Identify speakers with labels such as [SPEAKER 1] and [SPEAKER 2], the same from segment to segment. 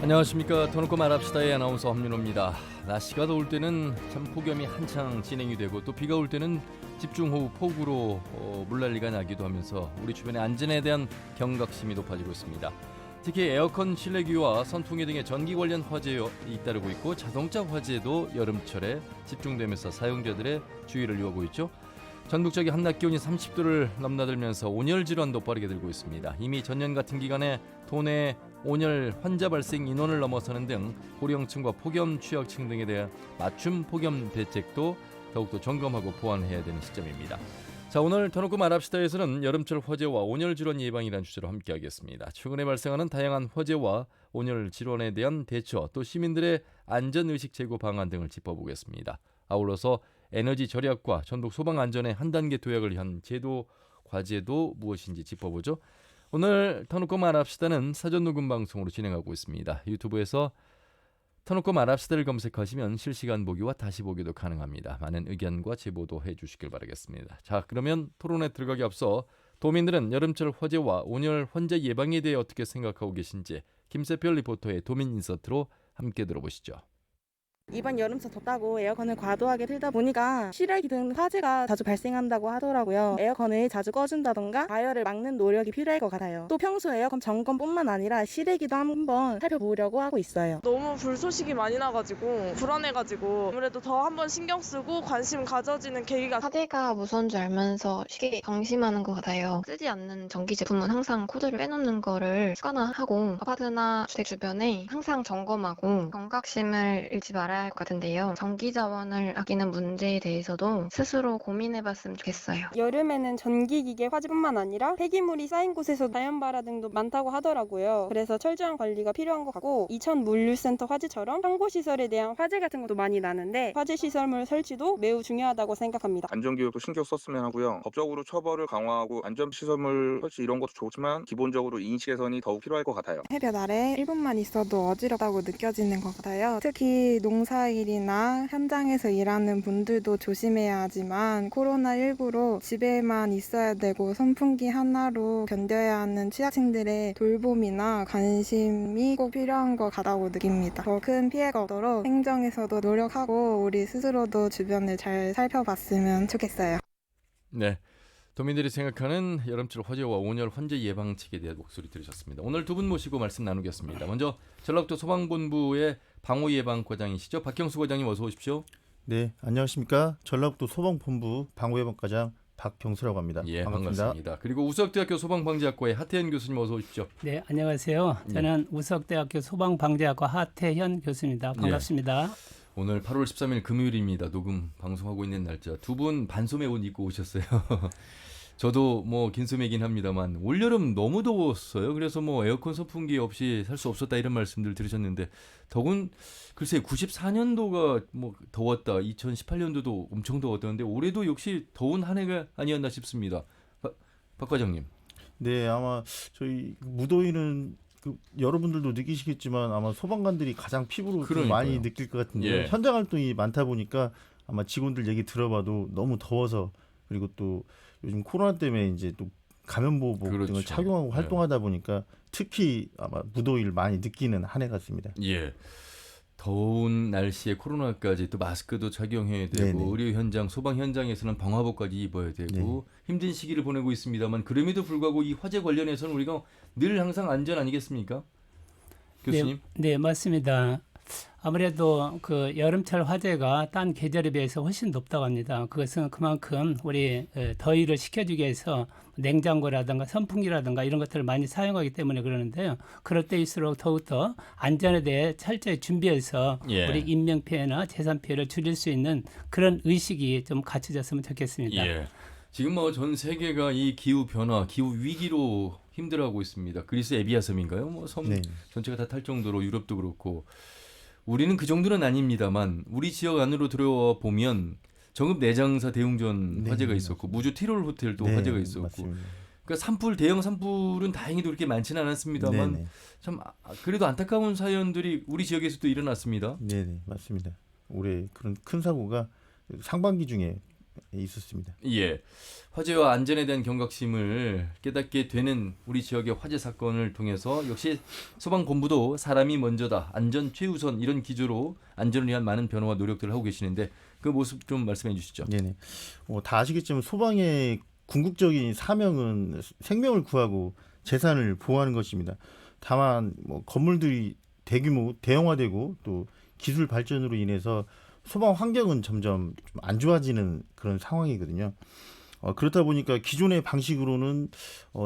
[SPEAKER 1] 안녕하십니까. 터놓고 말합시다의 아나운서 함윤호입니다. 날씨가 더울 때는 참 폭염이 한창 진행이 되고 또 비가 올 때는 집중호우 폭우로 물난리가 나기도 하면서 우리 주변의 안전에 대한 경각심이 높아지고 있습니다. 특히 에어컨 실내기와 선풍기 등의 전기 관련 화재에 잇따르고 있고 자동차 화재도 여름철에 집중되면서 사용자들의 주의를 요하고 있죠. 전국적인 한낮 기온이 30도를 넘나들면서 온열 질환도 빠르게 들고 있습니다. 이미 전년 같은 기간에 도내 온열 환자 발생 인원을 넘어서는 등 고령층과 폭염 취약층 등에 대한 맞춤 폭염 대책도 더욱더 점검하고 보완해야 되는 시점입니다. 자, 오늘 터놓고 말합시다에서는 여름철 화재와 온열 질환 예방이라는 주제로 함께하겠습니다. 최근에 발생하는 다양한 화재와 온열 질환에 대한 대처, 또 시민들의 안전의식 제고 방안 등을 짚어보겠습니다. 아울러서 에너지 절약과 전국 소방 안전의 한 단계 도약을 위한 제도 과제도 무엇인지 짚어보죠. 오늘 터놓고 말합시다는 사전 녹음 방송으로 진행하고 있습니다. 유튜브에서 터놓고 말합시다를 검색하시면 실시간 보기와 다시 보기도 가능합니다. 많은 의견과 제보도 해주시길 바라겠습니다. 자, 그러면 토론에 들어가기 앞서 도민들은 여름철 화재와 온열 환자 예방에 대해 어떻게 생각하고 계신지 김세별 리포터의 도민 인서트로 함께 들어보시죠.
[SPEAKER 2] 이번 여름철 덥다고 에어컨을 과도하게 틀다 보니까 실외기 등 화재가 자주 발생한다고 하더라고요. 에어컨을 자주 꺼준다던가 가열을 막는 노력이 필요할 것 같아요. 또 평소 에어컨 점검뿐만 아니라 실외기도 한번 살펴보려고 하고 있어요.
[SPEAKER 3] 너무 불소식이 많이 나가지고 불안해가지고 아무래도 더 한번 신경 쓰고 관심 가져지는 계기가
[SPEAKER 4] 화재가 무서운 줄 알면서 쉽게 방심하는 것 같아요. 쓰지 않는 전기 제품은 항상 코드를 빼놓는 거를 습관화하고 아파트나 주택 주변에 항상 점검하고 경각심을 잃지 말아야 할 것 같은데요. 전기 자원을 아끼는 문제에 대해서도 스스로 고민해봤으면 좋겠어요.
[SPEAKER 5] 여름에는 전기기계 화재뿐만 아니라 폐기물이 쌓인 곳에서 자연발화 등도 많다고 하더라고요. 그래서 철저한 관리가 필요한 것 같고 이천물류센터 화재처럼 상고시설에 대한 화재 같은 것도 많이 나는데 화재시설물 설치도 매우 중요하다고 생각합니다.
[SPEAKER 6] 안전교육도 신경 썼으면 하고요. 법적으로 처벌을 강화하고 안전시설물 설치 이런 것도 좋지만 기본적으로 인식 개선이 더욱 필요할 것 같아요.
[SPEAKER 7] 해변 아래 1분만 있어도 어지럽다고 느껴지는 것 같아요. 특히 농사일이나 현장에서 일하는 분들도 조심해야 하지만 코로나19로 집에만 있어야 되고 선풍기 하나로 견뎌야 하는 취약층들의 돌봄이나 관심이 꼭 필요한 것 같다고 느낍니다. 더 큰 피해가 없도록 행정에서도 노력하고 우리 스스로도 주변을 잘 살펴봤으면 좋겠어요.
[SPEAKER 1] 네, 도민들이 생각하는 여름철 화재와 온열 환재 예방책에 대한 목소리 들으셨습니다. 오늘 두 분 모시고 말씀 나누겠습니다. 먼저 전라북도 소방본부의 방호예방과장이시죠. 박형수 과장님 어서 오십시오.
[SPEAKER 8] 네, 안녕하십니까. 전라북도 소방본부 방호예방과장 박병수라고 합니다.
[SPEAKER 1] 예,
[SPEAKER 8] 반갑습니다.
[SPEAKER 1] 그리고 우석대학교 소방방재학과의 하태현 교수님 어서 오십시오.
[SPEAKER 9] 네, 안녕하세요. 저는 우석대학교 소방방재학과 하태현 교수입니다. 반갑습니다.
[SPEAKER 1] 오늘 8월 13일 금요일입니다. 녹음 방송하고 있는 날짜. 두 분 반소매 옷 입고 오셨어요. 저도 뭐 긴 소매긴 합니다만 올여름 너무 더웠어요. 그래서 뭐 에어컨 선풍기 없이 살 수 없었다 이런 말씀들 들으셨는데 더군 글쎄 94년도가 뭐 더웠다. 2018년도도 엄청 더웠다는데 올해도 역시 더운 한 해가 아니었나 싶습니다. 박 과장님.
[SPEAKER 8] 네, 아마 저희 무더위는 여러분들도 느끼시겠지만 아마 소방관들이 가장 피부로 좀 많이 느낄 것 같은데
[SPEAKER 1] 예.
[SPEAKER 8] 현장 활동이 많다 보니까 아마 직원들 얘기 들어봐도 너무 더워서 그리고 또 요즘 코로나 때문에 이제 또 감염보호복
[SPEAKER 1] 그렇죠.
[SPEAKER 8] 등을 착용하고 활동하다 보니까 특히 아마 무더위를 많이 느끼는 한 해 같습니다.
[SPEAKER 1] 예. 더운 날씨에 코로나까지 또 마스크도 착용해야 되고
[SPEAKER 8] 네네.
[SPEAKER 1] 의료 현장, 소방 현장에서는 방화복까지 입어야 되고 힘든 시기를 보내고 있습니다만 그럼에도 불구하고 이 화재 관련해서는 우리가 늘 항상 안전 아니겠습니까? 교수님?
[SPEAKER 9] 네, 맞습니다. 아무래도 그 여름철 화재가 딴 계절에 비해서 훨씬 높다고 합니다. 그것은 그만큼 우리 더위를 식혀주기 위해서 냉장고라든가 선풍기라든가 이런 것들을 많이 사용하기 때문에 그러는데요. 그럴 때일수록 더욱더 안전에 대해 철저히 준비해서 우리 인명 피해나 재산 피해를 줄일 수 있는 그런 의식이 좀 갖춰졌으면 좋겠습니다.
[SPEAKER 1] 예. 지금 뭐 전 세계가 이 기후 변화, 기후 위기로 힘들어하고 있습니다. 그리스 에비아섬인가요? 뭐 섬 전체가 다 탈 정도로 유럽도 그렇고 우리는 그 정도는 아닙니다만 우리 지역 안으로 들어와 보면 정읍 내장사 대웅전 화재가 있었고 무주 티롤 호텔도 화재가 있었고
[SPEAKER 8] 맞습니다.
[SPEAKER 1] 그러니까 대형 산불은 다행히도 그렇게 많지는 않았습니다만 참 그래도 안타까운 사연들이 우리 지역에서도 일어났습니다.
[SPEAKER 8] 네, 맞습니다. 올해 그런 큰 사고가 상반기 중에 있었습니다.
[SPEAKER 1] 예. 화재와 안전에 대한 경각심을 깨닫게 되는 우리 지역의 화재 사건을 통해서 역시 소방본부도 사람이 먼저다, 안전 최우선 이런 기조로 안전을 위한 많은 변화와 노력들을 하고 계시는데 그 모습 좀 말씀해 주시죠.
[SPEAKER 8] 네네. 다 아시겠지만 소방의 궁극적인 사명은 생명을 구하고 재산을 보호하는 것입니다. 다만 뭐 건물들이 대규모 대형화되고 또 기술 발전으로 인해서 소방 환경은 점점 좀 안 좋아지는 그런 상황이거든요. 그렇다 보니까 기존의 방식으로는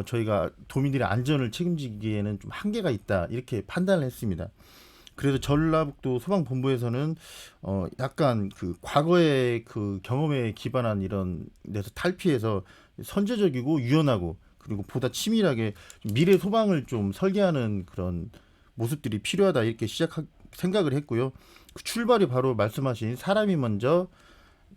[SPEAKER 8] 저희가 도민들의 안전을 책임지기에는 좀 한계가 있다 이렇게 판단을 했습니다. 그래서 전라북도 소방본부에서는 약간 그 과거의 그 경험에 기반한 이런 데서 탈피해서 선제적이고 유연하고 그리고 보다 치밀하게 미래 소방을 좀 설계하는 그런 모습들이 필요하다 이렇게 생각을 했고요. 그 출발이 바로 말씀하신 사람이 먼저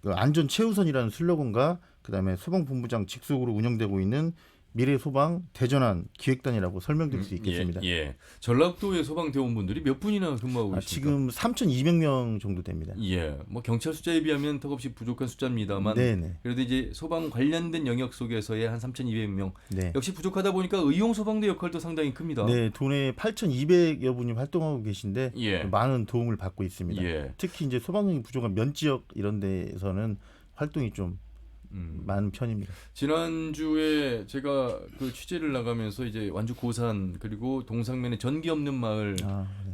[SPEAKER 8] 그 안전 최우선이라는 슬로건과 그다음에 소방본부장 직속으로 운영되고 있는 미래 소방 대전환 기획단이라고 설명드릴 수 있겠습니다.
[SPEAKER 1] 예. 전라북도의 소방대원분들이 몇 분이나 근무하고 계십니까?
[SPEAKER 8] 지금 3,200명 정도 됩니다.
[SPEAKER 1] 예. 뭐 경찰 숫자에 비하면 턱없이 부족한 숫자입니다만
[SPEAKER 8] 네네.
[SPEAKER 1] 그래도 이제 소방 관련된 영역 속에서의 한 3,200명.
[SPEAKER 8] 네.
[SPEAKER 1] 역시 부족하다 보니까 의용 소방대 역할도 상당히 큽니다.
[SPEAKER 8] 네, 도내 8,200여 분이 활동하고 계신데
[SPEAKER 1] 예.
[SPEAKER 8] 많은 도움을 받고 있습니다.
[SPEAKER 1] 예.
[SPEAKER 8] 특히 이제 소방력이 부족한 면 지역 이런 데에서는 활동이 좀 많은 편입니다.
[SPEAKER 1] 지난주에 제가 그 취재를 나가면서 이제 완주 고산 그리고 동상면의 전기 없는 마을
[SPEAKER 8] 네.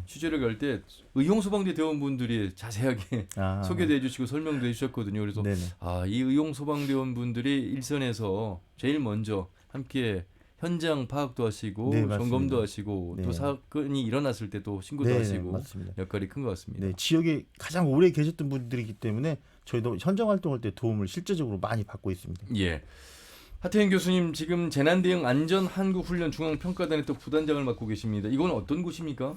[SPEAKER 1] 취재를 갈 때 의용소방대 대원분들이 자세하게 소개도 해주시고 설명도 해주셨거든요. 그래서
[SPEAKER 8] 네네.
[SPEAKER 1] 이 의용소방대원분들이 일선에서 제일 먼저 함께 현장 파악도 하시고
[SPEAKER 8] 네, 맞습니다.
[SPEAKER 1] 점검도 하시고
[SPEAKER 8] 네.
[SPEAKER 1] 또 사건이 일어났을 때 또 신고도
[SPEAKER 8] 네,
[SPEAKER 1] 하시고
[SPEAKER 8] 맞습니다.
[SPEAKER 1] 역할이 큰 것 같습니다.
[SPEAKER 8] 네, 지역에 가장 오래 계셨던 분들이기 때문에 저희도 현장 활동할 때 도움을 실제적으로 많이 받고 있습니다.
[SPEAKER 1] 예. 하태현 교수님 지금 재난대응 안전한국훈련 중앙평가단의 또 부단장을 맡고 계십니다. 이건 어떤 곳입니까?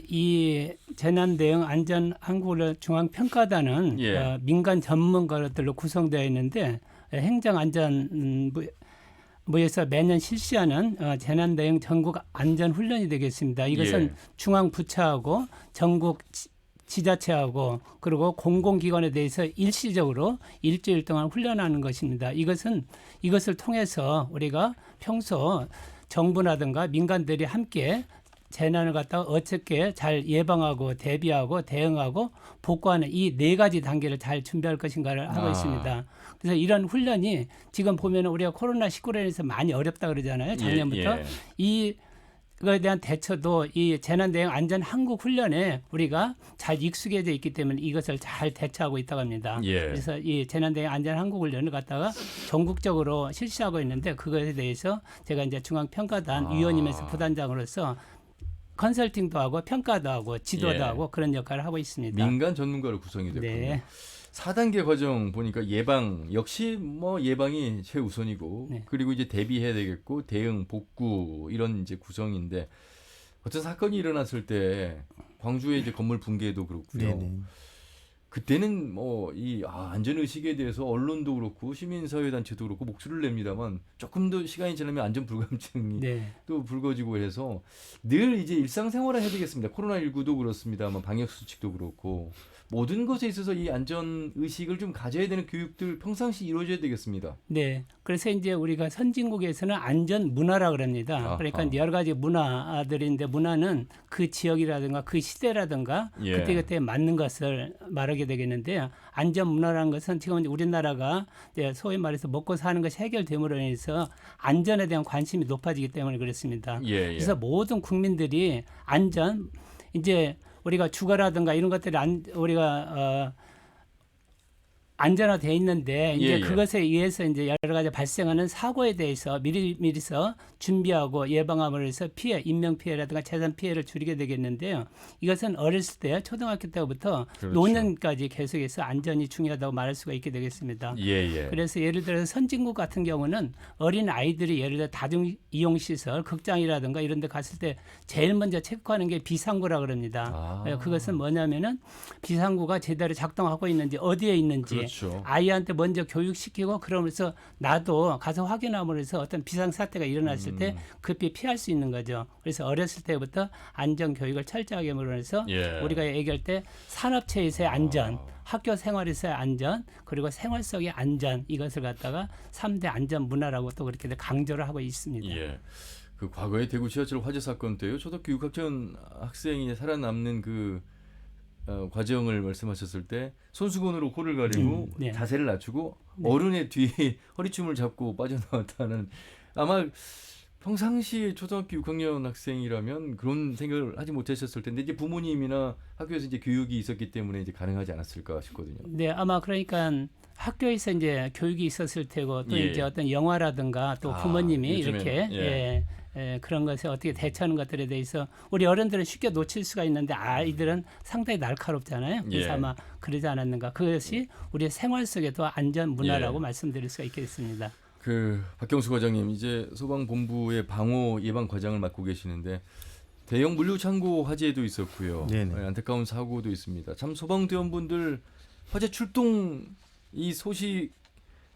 [SPEAKER 9] 이 재난대응 안전한국훈련 중앙평가단은
[SPEAKER 1] 예.
[SPEAKER 9] 민간 전문가들로 구성되어 있는데 행정안전부에서 매년 실시하는 재난대응 전국 안전훈련이 되겠습니다. 이것은
[SPEAKER 1] 예.
[SPEAKER 9] 중앙부처하고 전국 지자체하고 그리고 공공기관에 대해서 일시적으로 일주일 동안 훈련하는 것입니다. 이것을 통해서 우리가 평소 정부라든가 민간들이 함께 재난을 갖다가 어떻게 잘 예방하고 대비하고 대응하고 복구하는 이 네 가지 단계를 잘 준비할 것인가를 하고 있습니다. 그래서 이런 훈련이 지금 보면 우리가 코로나19로 인해서 많이 어렵다 그러잖아요. 작년부터. 이거에 대한 대처도 이 재난대응 안전한국훈련에 우리가 잘 익숙해져 있기 때문에 이것을 잘 대처하고 있다고 합니다. 그래서 이 재난대응 안전한국훈련을 갖다가 전국적으로 실시하고 있는데 그것에 대해서 제가 이제 중앙평가단 위원이면서 부단장으로서 컨설팅도 하고 평가도 하고 지도도 하고 그런 역할을 하고 있습니다.
[SPEAKER 1] 민간 전문가로 구성이 됐군요.
[SPEAKER 9] 네.
[SPEAKER 1] 4단계 과정 보니까 예방 역시 뭐 예방이 최우선이고
[SPEAKER 9] 네.
[SPEAKER 1] 그리고 이제 대비해야 되겠고 대응 복구 이런 이제 구성인데 어떤 사건이 일어났을 때 광주의 이제 건물 붕괴도 그렇고요.
[SPEAKER 8] 네네.
[SPEAKER 1] 그때는 뭐 이 안전 의식에 대해서 언론도 그렇고 시민사회 단체도 그렇고 목소리를 냅니다만 조금 더 시간이 지나면 안전 불감증이 또 불거지고 해서 늘 이제 일상생활을 해야 되겠습니다. 코로나19도 그렇습니다만 방역 수칙도 그렇고 모든 것에 있어서 이 안전 의식을 좀 가져야 되는 교육들 평상시 이루어져야 되겠습니다.
[SPEAKER 9] 네. 그래서 이제 우리가 선진국에서는 안전 문화라 그럽니다. 그러니까 여러 가지 문화들인데 문화는 그 지역이라든가 그 시대라든가 그때그때 맞는 것을 말하게 되겠는데요. 안전 문화라는 것은 지금 우리나라가 소위 말해서 먹고 사는 것이 해결됨으로 인해서 안전에 대한 관심이 높아지기 때문에 그렇습니다. 그래서 모든 국민들이 안전 이제 우리가 주거라든가 이런 것들이 우리가 안전화되어 있는데 이제 그것에 의해서 이제 여러 가지 발생하는 사고에 대해서 미리서 준비하고 예방함으로 해서 인명 피해라든가 재산 피해를 줄이게 되겠는데요. 이것은 어렸을 때 초등학교 때부터 노년까지 계속해서 안전이 중요하다고 말할 수가 있게 되겠습니다. 그래서 예를 들어서 선진국 같은 경우는 어린 아이들이 예를 들어 다중 이용 시설, 극장이라든가 이런 데 갔을 때 제일 먼저 체크하는 게 비상구라 그럽니다. 그것은 뭐냐면은 비상구가 제대로 작동하고 있는지 어디에 있는지
[SPEAKER 1] 그렇죠.
[SPEAKER 9] 아이한테 먼저 교육시키고 그러면서 나도 가서 확인함으로써 어떤 비상사태가 일어났을 때 급히 피할 수 있는 거죠. 그래서 어렸을 때부터 안전교육을 철저하게 물어서
[SPEAKER 1] 예.
[SPEAKER 9] 우리가 얘기할 때 산업체에서의 안전, 학교 생활에서의 안전, 그리고 생활 속의 안전 이것을 갖다가 3대 안전 문화라고 또 그렇게 강조를 하고 있습니다.
[SPEAKER 1] 예. 그 과거의 대구 지하철 화재 사건 때요. 초등학교 6학년 학생이 살아남는 그 과정을 말씀하셨을 때 손수건으로 코를 가리고
[SPEAKER 9] 네.
[SPEAKER 1] 자세를 낮추고
[SPEAKER 9] 네.
[SPEAKER 1] 어른의 뒤에 허리춤을 잡고 빠져나왔다는 아마 평상시에 초등학교 6학년 학생이라면 그런 생각을 하지 못하셨을 텐데 이제 부모님이나 학교에서 이제 교육이 있었기 때문에 이제 가능하지 않았을까 싶거든요.
[SPEAKER 9] 네, 아마 그러니까 학교에서 이제 교육이 있었을 테고 또
[SPEAKER 1] 예.
[SPEAKER 9] 이제 어떤 영화라든가 또 부모님이
[SPEAKER 1] 요즘에는,
[SPEAKER 9] 이렇게 그런 것에 어떻게 대처하는 것들에 대해서 우리 어른들은 쉽게 놓칠 수가 있는데 아이들은 상당히 날카롭잖아요. 그래서
[SPEAKER 1] 예.
[SPEAKER 9] 아마 그러지 않았는가. 그것이 우리의 생활 속에도 안전 문화라고
[SPEAKER 1] 예.
[SPEAKER 9] 말씀드릴 수가 있겠습니다.
[SPEAKER 1] 그 박경수 과장님 이제 소방본부의 방호 예방 과장을 맡고 계시는데 대형 물류 창고 화재도 있었고요.
[SPEAKER 8] 네네.
[SPEAKER 1] 안타까운 사고도 있습니다. 참 소방대원분들 화재 출동 이 소식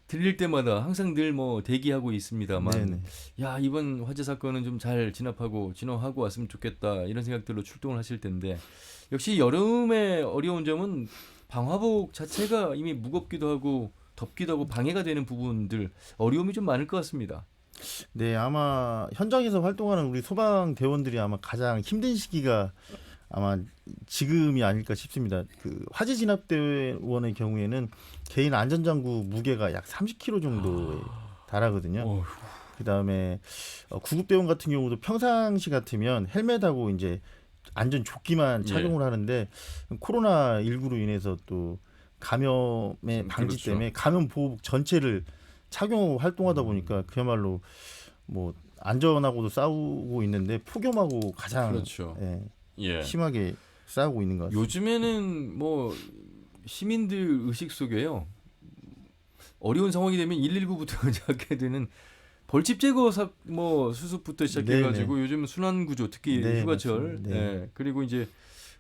[SPEAKER 1] 들릴 때마다 항상 늘 뭐 대기하고 있습니다만
[SPEAKER 8] 네네.
[SPEAKER 1] 야 이번 화재 사건은 좀 잘 진화하고 왔으면 좋겠다 이런 생각들로 출동을 하실 텐데 역시 여름의 어려운 점은 방화복 자체가 이미 무겁기도 하고 덥기도 하고 방해가 되는 부분들 어려움이 좀 많을 것 같습니다.
[SPEAKER 8] 네, 아마 현장에서 활동하는 우리 소방대원들이 아마 가장 힘든 시기가 아마 지금이 아닐까 싶습니다. 그 화재 진압대원의 경우에는 개인 안전장구 무게가 약 30kg 정도에 달하거든요.
[SPEAKER 1] 어휴.
[SPEAKER 8] 그다음에 구급대원 같은 경우도 평상시 같으면 헬멧하고 이제 안전 조끼만 착용을 하는데 코로나 19로 인해서 또 감염의 방지
[SPEAKER 1] 그렇죠.
[SPEAKER 8] 때문에 감염 보호복 전체를 착용하고 활동하다 보니까 그야말로 뭐 안전하고도 싸우고 있는데 폭염하고 가장
[SPEAKER 1] 그렇죠. 예.
[SPEAKER 8] 심하게 싸우고 있는 것 같습니다.
[SPEAKER 1] 요즘에는 뭐 시민들 의식 속에요. 어려운 상황이 되면 119부터 시작하게 되는 벌집 제거 뭐 수습부터 시작해가지고
[SPEAKER 8] 네네.
[SPEAKER 1] 요즘 순환 구조 특히
[SPEAKER 8] 네,
[SPEAKER 1] 휴가철
[SPEAKER 8] 맞습니다. 네.
[SPEAKER 1] 예. 그리고 이제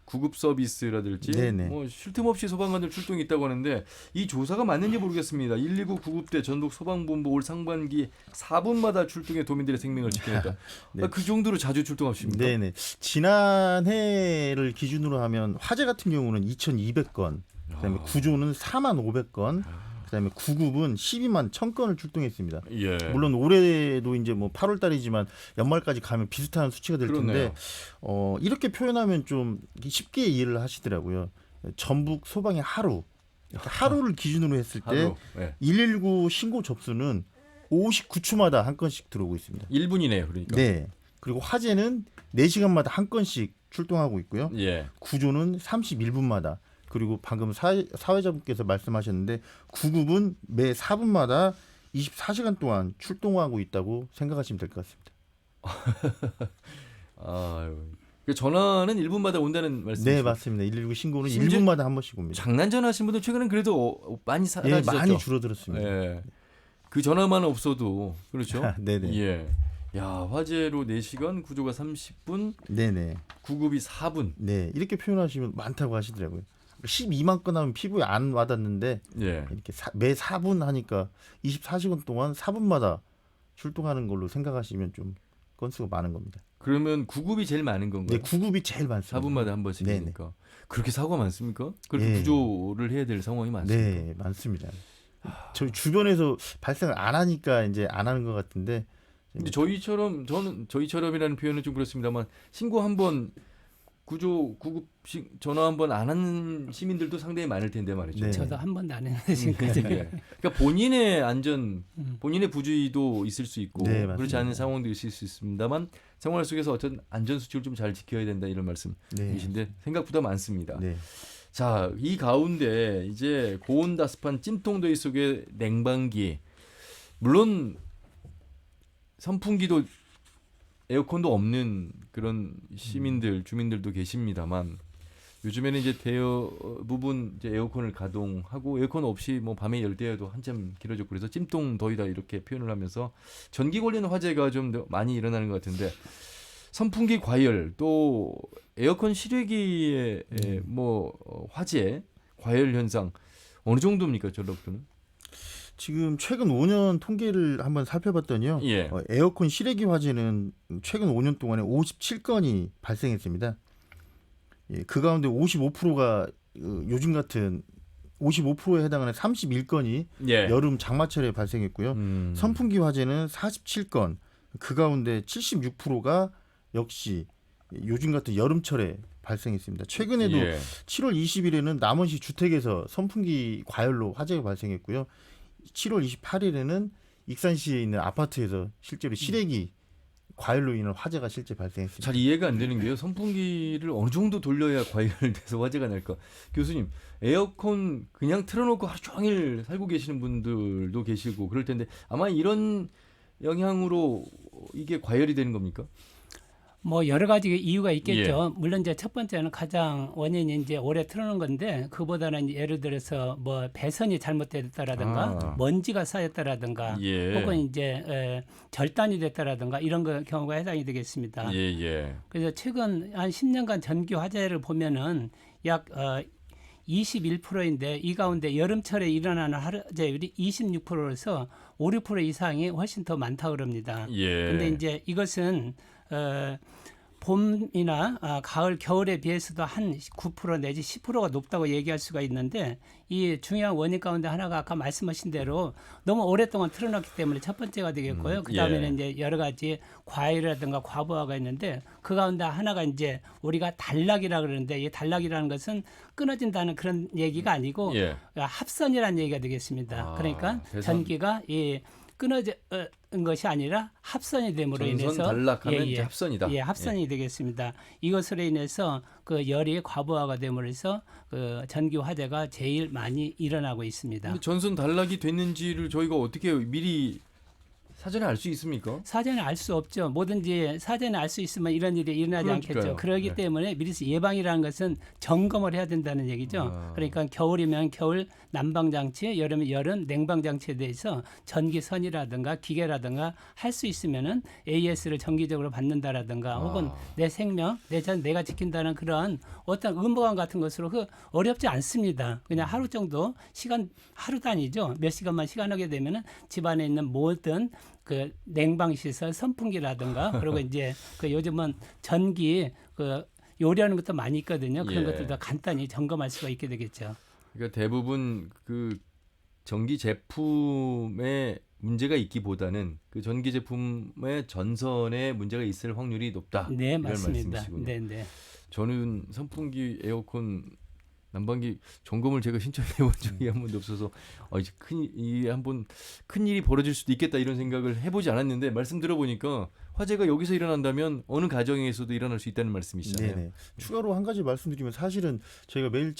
[SPEAKER 1] 구급 서비스라든지
[SPEAKER 8] 네네.
[SPEAKER 1] 뭐 쉴 틈 없이 소방관들 출동이 있다고 하는데 이 조사가 맞는지 모르겠습니다. 119 구급대 전국 소방본부 올 상반기 4분마다 출동해 도민들의 생명을 지키겠다.
[SPEAKER 8] 네.
[SPEAKER 1] 그 정도로 자주 출동하십니까?
[SPEAKER 8] 네네. 지난해를 기준으로 하면 화재 같은 경우는 2,200건, 그다음에 구조는 45,500건, 그다음에 구급은 12만 1,000건을 출동했습니다.
[SPEAKER 1] 예.
[SPEAKER 8] 물론 올해도 이제 뭐 8월 달이지만 연말까지 가면 비슷한 수치가 될 텐데 이렇게 표현하면 좀 쉽게 이해를 하시더라고요. 전북 소방의 하루. 이렇게 하루를 기준으로 했을 때
[SPEAKER 1] 하루. 예.
[SPEAKER 8] 119 신고 접수는 59초마다 한 건씩 들어오고 있습니다.
[SPEAKER 1] 1분이네요. 그러니까.
[SPEAKER 8] 네. 그리고 화재는 4시간마다 한 건씩 출동하고 있고요.
[SPEAKER 1] 예.
[SPEAKER 8] 구조는 31분마다. 그리고 방금 사회자분께서 말씀하셨는데 구급은 매 4분마다 24시간 동안 출동하고 있다고 생각하시면 될 것 같습니다.
[SPEAKER 1] 아유. 그 전화는 1분마다 온다는 말씀이시죠?
[SPEAKER 8] 네, 맞습니다. 119 신고는
[SPEAKER 1] 심지어
[SPEAKER 8] 1분마다 한 번씩 옵니다.
[SPEAKER 1] 장난 전화하신 분들 최근엔 그래도 많이
[SPEAKER 8] 예,
[SPEAKER 1] 사라지셨죠?
[SPEAKER 8] 많이 줄어들었습니다.
[SPEAKER 1] 예. 그 전화만 없어도 그렇죠?
[SPEAKER 8] 네네.
[SPEAKER 1] 예. 야, 화재로 4시간, 구조가 30분,
[SPEAKER 8] 네네.
[SPEAKER 1] 구급이 4분.
[SPEAKER 8] 네, 이렇게 표현하시면 많다고 하시더라고요. 12만 건 하면 피부에 안 와닿는데
[SPEAKER 1] 예.
[SPEAKER 8] 이렇게 매 4분 하니까 24시간 동안 4분마다 출동하는 걸로 생각하시면 좀 건수가 많은 겁니다.
[SPEAKER 1] 그러면 구급이 제일 많은 건가요?
[SPEAKER 8] 네, 구급이 제일 많습니다.
[SPEAKER 1] 4분마다 한 번씩이니까. 그렇게 사고가 많습니다. 그렇게
[SPEAKER 8] 예.
[SPEAKER 1] 구조를 해야 될 상황이 많습니다.
[SPEAKER 8] 네, 많습니다. 저희 주변에서 발생을 안 하니까 이제 안 하는 것 같은데.
[SPEAKER 1] 근데 저희처럼이라는 표현은 좀 그렇습니다만 신고 한번 구조 구급 전화 한번 안 하는 시민들도 상당히 많을 텐데 말이죠.
[SPEAKER 8] 네.
[SPEAKER 9] 저도 한 번도 안 했는데 지금까지.
[SPEAKER 1] 네. 그러니까 본인의 안전, 본인의 부주의도 있을 수 있고
[SPEAKER 8] 네,
[SPEAKER 1] 그렇지
[SPEAKER 8] 맞습니다.
[SPEAKER 1] 않은 상황도 있을 수 있습니다만 생활 속에서 어떤 안전 수칙을 좀 잘 지켜야 된다 이런 말씀이신데 생각보다 많습니다.
[SPEAKER 8] 네.
[SPEAKER 1] 자, 이 가운데 이제 고온다습한 찜통더위 속의 냉방기, 물론 선풍기도 에어컨도 없는 그런 시민들, 주민들도 계십니다만 요즘에는 이제 대부분 이제 에어컨을 가동하고 에어컨 없이 뭐 밤에 열대야도 한참 길어졌고 그래서 찜통더위다 이렇게 표현을 하면서 전기 관련 화재가 좀 더 많이 일어나는 것 같은데 선풍기 과열 또 에어컨 실외기의 뭐 화재 과열 현상 어느 정도입니까, 전력도는?
[SPEAKER 8] 지금 최근 5년 통계를 한번 살펴봤더니요.
[SPEAKER 1] 예.
[SPEAKER 8] 에어컨 실외기 화재는 최근 5년 동안에 57건이 발생했습니다. 예, 그 가운데 55%가 요즘 같은 55%에 해당하는 31건이
[SPEAKER 1] 예.
[SPEAKER 8] 여름 장마철에 발생했고요. 선풍기 화재는 47건, 그 가운데 76%가 역시 요즘 같은 여름철에 발생했습니다. 최근에도
[SPEAKER 1] 예.
[SPEAKER 8] 7월 20일에는 남원시 주택에서 선풍기 과열로 화재가 발생했고요. 7월 28일에는 익산시에 있는 아파트에서 실제로 실외기 과열로 인한 화재가 실제 발생했습니다.
[SPEAKER 1] 잘 이해가 안 되는 게요. 선풍기를 어느 정도 돌려야 과열돼서 화재가 날까? 교수님, 에어컨 그냥 틀어놓고 하루 종일 살고 계시는 분들도 계시고 그럴 텐데 아마 이런 영향으로 이게 과열이 되는 겁니까?
[SPEAKER 9] 뭐 여러 가지 이유가 있겠죠. 물론 이제 첫 번째는 가장 원인이 이제 오래 틀어놓은 건데 그보다는 예를 들어서 뭐 배선이 잘못됐다라든가 먼지가 쌓였다라든가
[SPEAKER 1] 예.
[SPEAKER 9] 혹은 이제 절단이 됐다라든가 이런 경우가 해당이 되겠습니다.
[SPEAKER 1] 예. 그래서
[SPEAKER 9] 최근 한 10년간 전기 화재를 보면은 약 21%인데 이 가운데 여름철에 일어나는 화재율이 26%라서 5, 6% 이상이 훨씬 더 많다고 그럽니다.
[SPEAKER 1] 예.
[SPEAKER 9] 근데 이제 이것은 봄이나 가을, 겨울에 비해서도 한 9% 내지 10%가 높다고 얘기할 수가 있는데 이 중요한 원인 가운데 하나가 아까 말씀하신 대로 너무 오랫동안 틀어놨기 때문에 첫 번째가 되겠고요. 그 다음에는 이제 여러 가지 과열이라든가 과부하가 있는데 그 가운데 하나가 이제 우리가 단락이라 그러는데 이 단락이라는 것은 끊어진다는 그런 얘기가 아니고 합선이라는 얘기가 되겠습니다. 그러니까 전기가 끊어진 것이 아니라 합선이 됨으로 인해서
[SPEAKER 1] 단락하면 이제 합선이다.
[SPEAKER 9] 합선이 되겠습니다. 이것으로 인해서 그 열이 과부하가 됨으로 해서 그 전기 화재가 제일 많이 일어나고 있습니다.
[SPEAKER 1] 근데 전선 단락이 됐는지를 저희가 어떻게 미리 사전에 알 수 있습니까?
[SPEAKER 9] 사전에 알 수 없죠. 뭐든지 사전에 알 수 있으면 이런 일이 일어나지
[SPEAKER 1] 그러니까요.
[SPEAKER 9] 않겠죠. 그렇기 때문에 미리서 예방이라는 것은 점검을 해야 된다는 얘기죠. 그러니까 겨울이면 겨울 난방장치, 여름이면 여름 냉방장치에 대해서 전기선이라든가 기계라든가 할 수 있으면은 AS를 정기적으로 받는다라든가 혹은 내 생명, 내가 지킨다는 그런 어떤 의무감 같은 것으로 어렵지 않습니다. 그냥 하루 정도 시간, 하루 단위죠. 몇 시간만 시간하게 되면은 집안에 있는 모든 그 냉방 시설, 선풍기라든가 그리고 이제 그 요즘은 전기 그 요리하는 것도 많이 있거든요. 그런 것들도 간단히 점검할 수가 있게 되겠죠.
[SPEAKER 1] 그러니까 대부분 그 전기 제품에 문제가 있기보다는 그 전기 제품의 전선에 문제가 있을 확률이 높다.
[SPEAKER 9] 네,
[SPEAKER 1] 이런
[SPEAKER 9] 맞습니다.
[SPEAKER 1] 말씀이시군요.
[SPEAKER 9] 네.
[SPEAKER 1] 저는 선풍기, 에어컨, 난방기 점검을 제가 신청해 본 적이 한 번도 없어서 이제 큰 일이 벌어질 수도 있겠다 이런 생각을 해보지 않았는데 말씀 들어보니까 화재가 여기서 일어난다면 어느 가정에서도 일어날 수 있다는 말씀이시잖아요.
[SPEAKER 8] 네네. 추가로 한 가지 말씀드리면 사실은 저희가 매일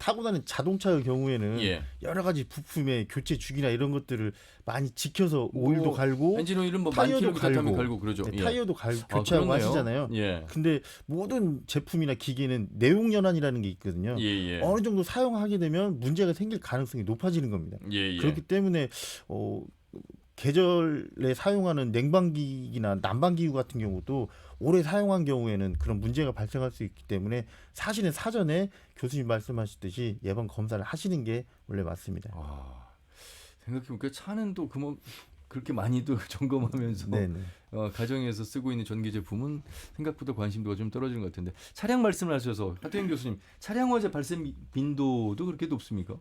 [SPEAKER 8] 타고 다니는 자동차의 경우에는 여러 가지 부품의 교체 주기나 이런 것들을 많이 지켜서 오일도 갈고
[SPEAKER 1] 엔진 오일은 뭐
[SPEAKER 8] 타이어도
[SPEAKER 1] 갈고 그러죠.
[SPEAKER 8] 타이어도 교체하고 하시잖아요. 근데 모든 제품이나 기계는 내용 연한이라는 게 있거든요. 어느 정도 사용하게 되면 문제가 생길 가능성이 높아지는 겁니다. 그렇기 때문에 계절에 사용하는 냉방기기나 난방기구 같은 경우도 오래 사용한 경우에는 그런 문제가 발생할 수 있기 때문에 사실은 사전에 교수님 말씀하셨듯이 예방 검사를 하시는 게 원래 맞습니다.
[SPEAKER 1] 생각해보니까 차는 또 그렇게 많이도 점검하면서 가정에서 쓰고 있는 전기 제품은 생각보다 관심도가 좀 떨어지는 것 같은데 차량 말씀을 하셔서 하태경 교수님 차량 화재 발생 빈도도 그렇게 높습니까?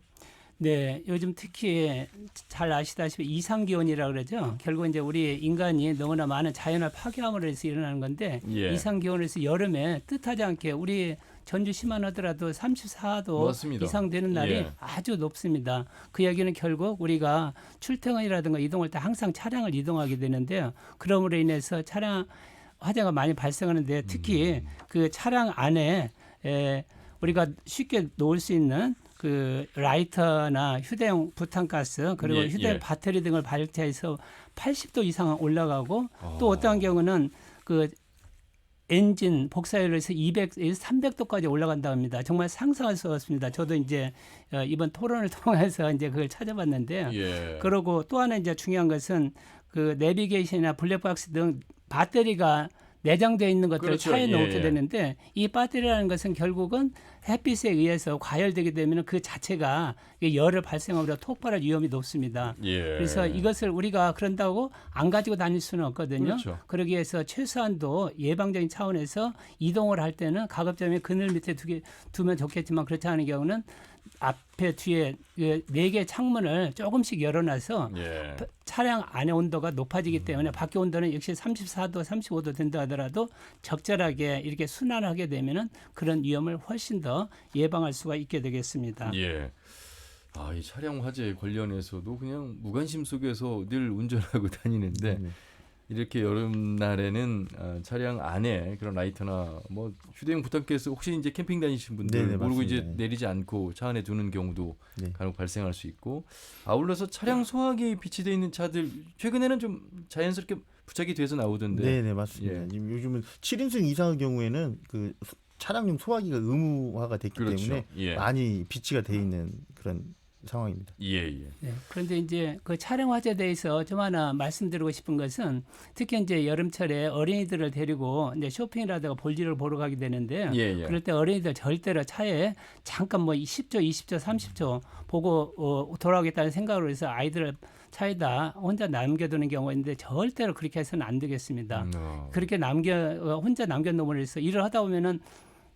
[SPEAKER 9] 네, 요즘 특히 잘 아시다시피 이상기온이라고 그러죠. 결국 이제 우리 인간이 너무나 많은 자연을 파괴함으로 해서 일어나는 건데 이상기온에서 여름에 뜻하지 않게 우리 전주시만 하더라도 34도
[SPEAKER 1] 맞습니다.
[SPEAKER 9] 이상 되는 날이 아주 높습니다. 그 얘기는 결국 우리가 출퇴근이라든가 이동할 때 항상 차량을 이동하게 되는데요. 그러므로 인해서 차량 화재가 많이 발생하는데 특히 그 차량 안에 우리가 쉽게 놓을 수 있는 그 라이터나 휴대용 부탄가스 그리고 휴대용 배터리 등을 발휘해서 80도 이상 올라가고 또 어떠한 경우는 그 엔진 복사열에서 200에서 300도까지 올라간다고 합니다. 정말 상상할 수 없습니다. 저도 이제 이번 토론을 통해서 이제 그걸 찾아봤는데요. 그리고 또 하나 이제 중요한 것은 그 내비게이션이나 블랙박스 등 배터리가 내장되어 있는 것들을
[SPEAKER 1] 그렇죠.
[SPEAKER 9] 차에
[SPEAKER 1] 예,
[SPEAKER 9] 넣게
[SPEAKER 1] 예.
[SPEAKER 9] 되는데 이 배터리라는 것은 결국은 햇빛에 의해서 과열되게 되면 그 자체가 열을 발생하고 폭발할 위험이 높습니다.
[SPEAKER 1] 예.
[SPEAKER 9] 그래서 이것을 우리가 그런다고 안 가지고 다닐 수는 없거든요.
[SPEAKER 1] 그렇죠.
[SPEAKER 9] 그러기 위해서 최소한도 예방적인 차원에서 이동을 할 때는 가급적이면 그늘 밑에 두면 좋겠지만 그렇지 않은 경우는 앞에 뒤에 4개 창문을 조금씩 열어놔서
[SPEAKER 1] 예.
[SPEAKER 9] 차량 안의 온도가 높아지기 때문에 밖에 온도는 역시 34도, 35도 된다 하더라도 적절하게 이렇게 순환하게 되면은 그런 위험을 훨씬 더 예방할 수가 있게 되겠습니다.
[SPEAKER 1] 예. 아, 이 차량 화재 관련해서도 그냥 무관심 속에서 늘 운전하고 다니는데
[SPEAKER 8] 네.
[SPEAKER 1] 이렇게 여름날에는 차량 안에 그런 라이터나 뭐 휴대용 부탄가스 혹시 이제 캠핑 다니신 분들
[SPEAKER 8] 네네,
[SPEAKER 1] 모르고 이제
[SPEAKER 8] 맞습니다.
[SPEAKER 1] 내리지 않고 차 안에 두는 경우도
[SPEAKER 8] 네.
[SPEAKER 1] 간혹 발생할 수 있고 아울러서 차량 소화기에 비치되어 있는 차들 최근에는 좀 자연스럽게 부착이 돼서 나오던데
[SPEAKER 8] 네, 맞습니다.
[SPEAKER 1] 예.
[SPEAKER 8] 지금 요즘은 7인승 이상의 경우에는 그 차량용 소화기가 의무화가 됐기
[SPEAKER 1] 그렇죠.
[SPEAKER 8] 때문에
[SPEAKER 1] 예.
[SPEAKER 8] 많이 비치가 돼 있는 그런 상황입니다.
[SPEAKER 1] 예.
[SPEAKER 9] 네, 그런데 이제 그 차량 화재에 대해서 좀 하나 말씀드리고 싶은 것은 특히 이제 여름철에 어린이들을 데리고 이제 쇼핑이라든가 볼일을 보러 가게 되는데
[SPEAKER 1] 예.
[SPEAKER 9] 그럴 때 어린이들 절대로 차에 잠깐 뭐 10초, 20초, 30초 보고 돌아오겠다는 생각으로 해서 아이들을 차에다 혼자 남겨두는 경우가 있는데 절대로 그렇게 해서는 안 되겠습니다. 그렇게 혼자 남겨놓으면 해서 일을 하다 보면은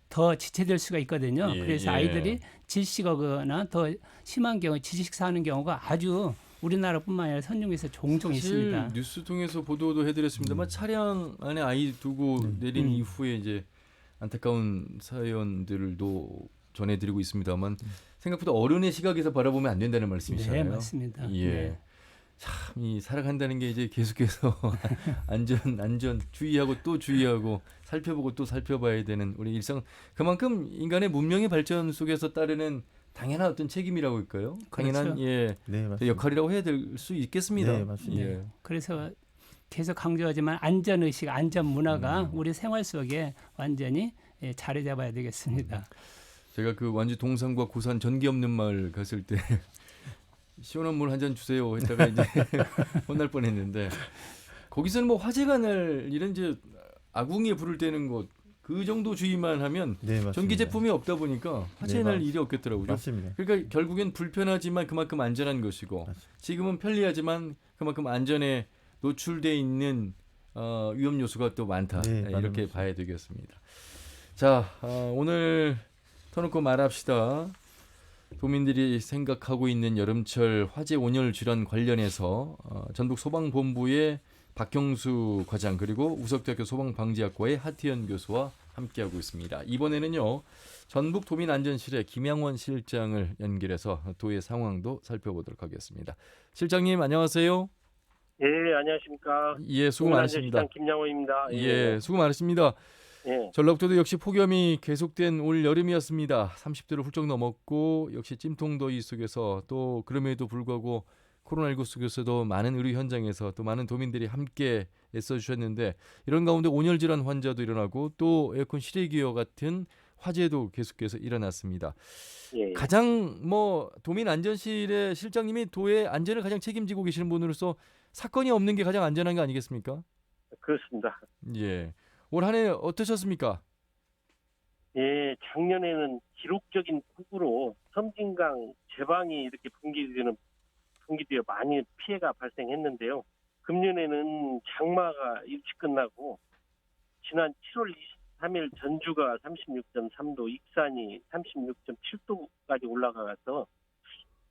[SPEAKER 9] 더 지체될 수가 있거든요.
[SPEAKER 1] 예,
[SPEAKER 9] 그래서
[SPEAKER 1] 예.
[SPEAKER 9] 아이들이 질식하거나 더 심한 경우 지식사하는 경우가 아주 우리나라뿐만 아니라 선진국에서 종종
[SPEAKER 1] 사실
[SPEAKER 9] 있습니다.
[SPEAKER 1] 뉴스 통해서 보도도 해드렸습니다만 차량 안에 아이 두고 내린 이후에 이제 안타까운 사연들도 전해드리고 있습니다만 생각보다 어른의 시각에서 바라보면 안 된다는 말씀이시잖아요.
[SPEAKER 9] 네, 맞습니다.
[SPEAKER 1] 예.
[SPEAKER 9] 네.
[SPEAKER 1] 참 이 살아간다는 게 이제 계속해서 안전 주의하고 또 주의하고 살펴보고 또 살펴봐야 되는 우리 일상 그만큼 인간의 문명의 발전 속에서 따르는 당연한 어떤 책임이라고 할까요? 당연한
[SPEAKER 9] 그렇죠.
[SPEAKER 1] 예
[SPEAKER 8] 네, 맞습니다.
[SPEAKER 1] 역할이라고 해야 될 수 있겠습니다.
[SPEAKER 8] 네, 맞습니다.
[SPEAKER 1] 예.
[SPEAKER 9] 그래서 계속 강조하지만 안전의식, 안전문화가 우리 생활 속에 완전히 자리 잡아야 되겠습니다.
[SPEAKER 1] 제가 그 완주 동산과 고산 전기 없는 마을 갔을 때 시원한 물 한 잔 주세요 했다가 이제 혼날 뻔했는데 거기서는 뭐 화재가 날 이런 이제 아궁이에 불을 때는 것 그 정도 주의만 하면
[SPEAKER 8] 네, 맞습니다.
[SPEAKER 1] 전기 제품이 없다 보니까 화재
[SPEAKER 8] 네,
[SPEAKER 1] 날 일이 없겠더라고요.
[SPEAKER 8] 맞습니다.
[SPEAKER 1] 그러니까 결국엔 불편하지만 그만큼 안전한 것이고
[SPEAKER 8] 맞습니다.
[SPEAKER 1] 지금은 편리하지만 그만큼 안전에 노출돼 있는 위험 요소가 또 많다.
[SPEAKER 8] 네,
[SPEAKER 1] 이렇게
[SPEAKER 8] 맞습니다.
[SPEAKER 1] 봐야 되겠습니다. 자, 오늘 터놓고 말합시다. 도민들이 생각하고 있는 여름철 화재 온열 질환 관련해서 전북 소방본부의 박경수 과장 그리고 우석대학교 소방방지학과의 하태현 교수와 함께하고 있습니다. 이번에는요. 전북 도민안전실의 김양원 실장을 연결해서 도의 상황도 살펴보도록 하겠습니다. 실장님 안녕하세요.
[SPEAKER 10] 예, 안녕하십니까.
[SPEAKER 1] 예, 수고 많으십니다.
[SPEAKER 10] 김양호입니다.
[SPEAKER 1] 예, 수고 많으십니다.
[SPEAKER 10] 예.
[SPEAKER 1] 전라북도도 역시 폭염이 계속된 올 여름이었습니다. 30도를 훌쩍 넘었고 역시 찜통더위 속에서 또 그럼에도 불구하고 코로나19 속에서도 많은 의료 현장에서 또 많은 도민들이 함께 애써주셨는데 이런 가운데 온열질환 환자도 일어나고 또 에어컨 실외기와 같은 화재도 계속해서 일어났습니다.
[SPEAKER 10] 예.
[SPEAKER 1] 가장 도민안전실의 실장님이 도의 안전을 가장 책임지고 계시는 분으로서 사건이 없는 게 가장 안전한 게 아니겠습니까?
[SPEAKER 10] 그렇습니다.
[SPEAKER 1] 예. 올 한 해 어떠셨습니까?
[SPEAKER 10] 예, 작년에는 기록적인 폭우로 섬진강 제방이 이렇게 붕괴되어 많이 피해가 발생했는데요. 금년에는 장마가 일찍 끝나고 지난 7월 23일 전주가 36.3도, 익산이 36.7도까지 올라가서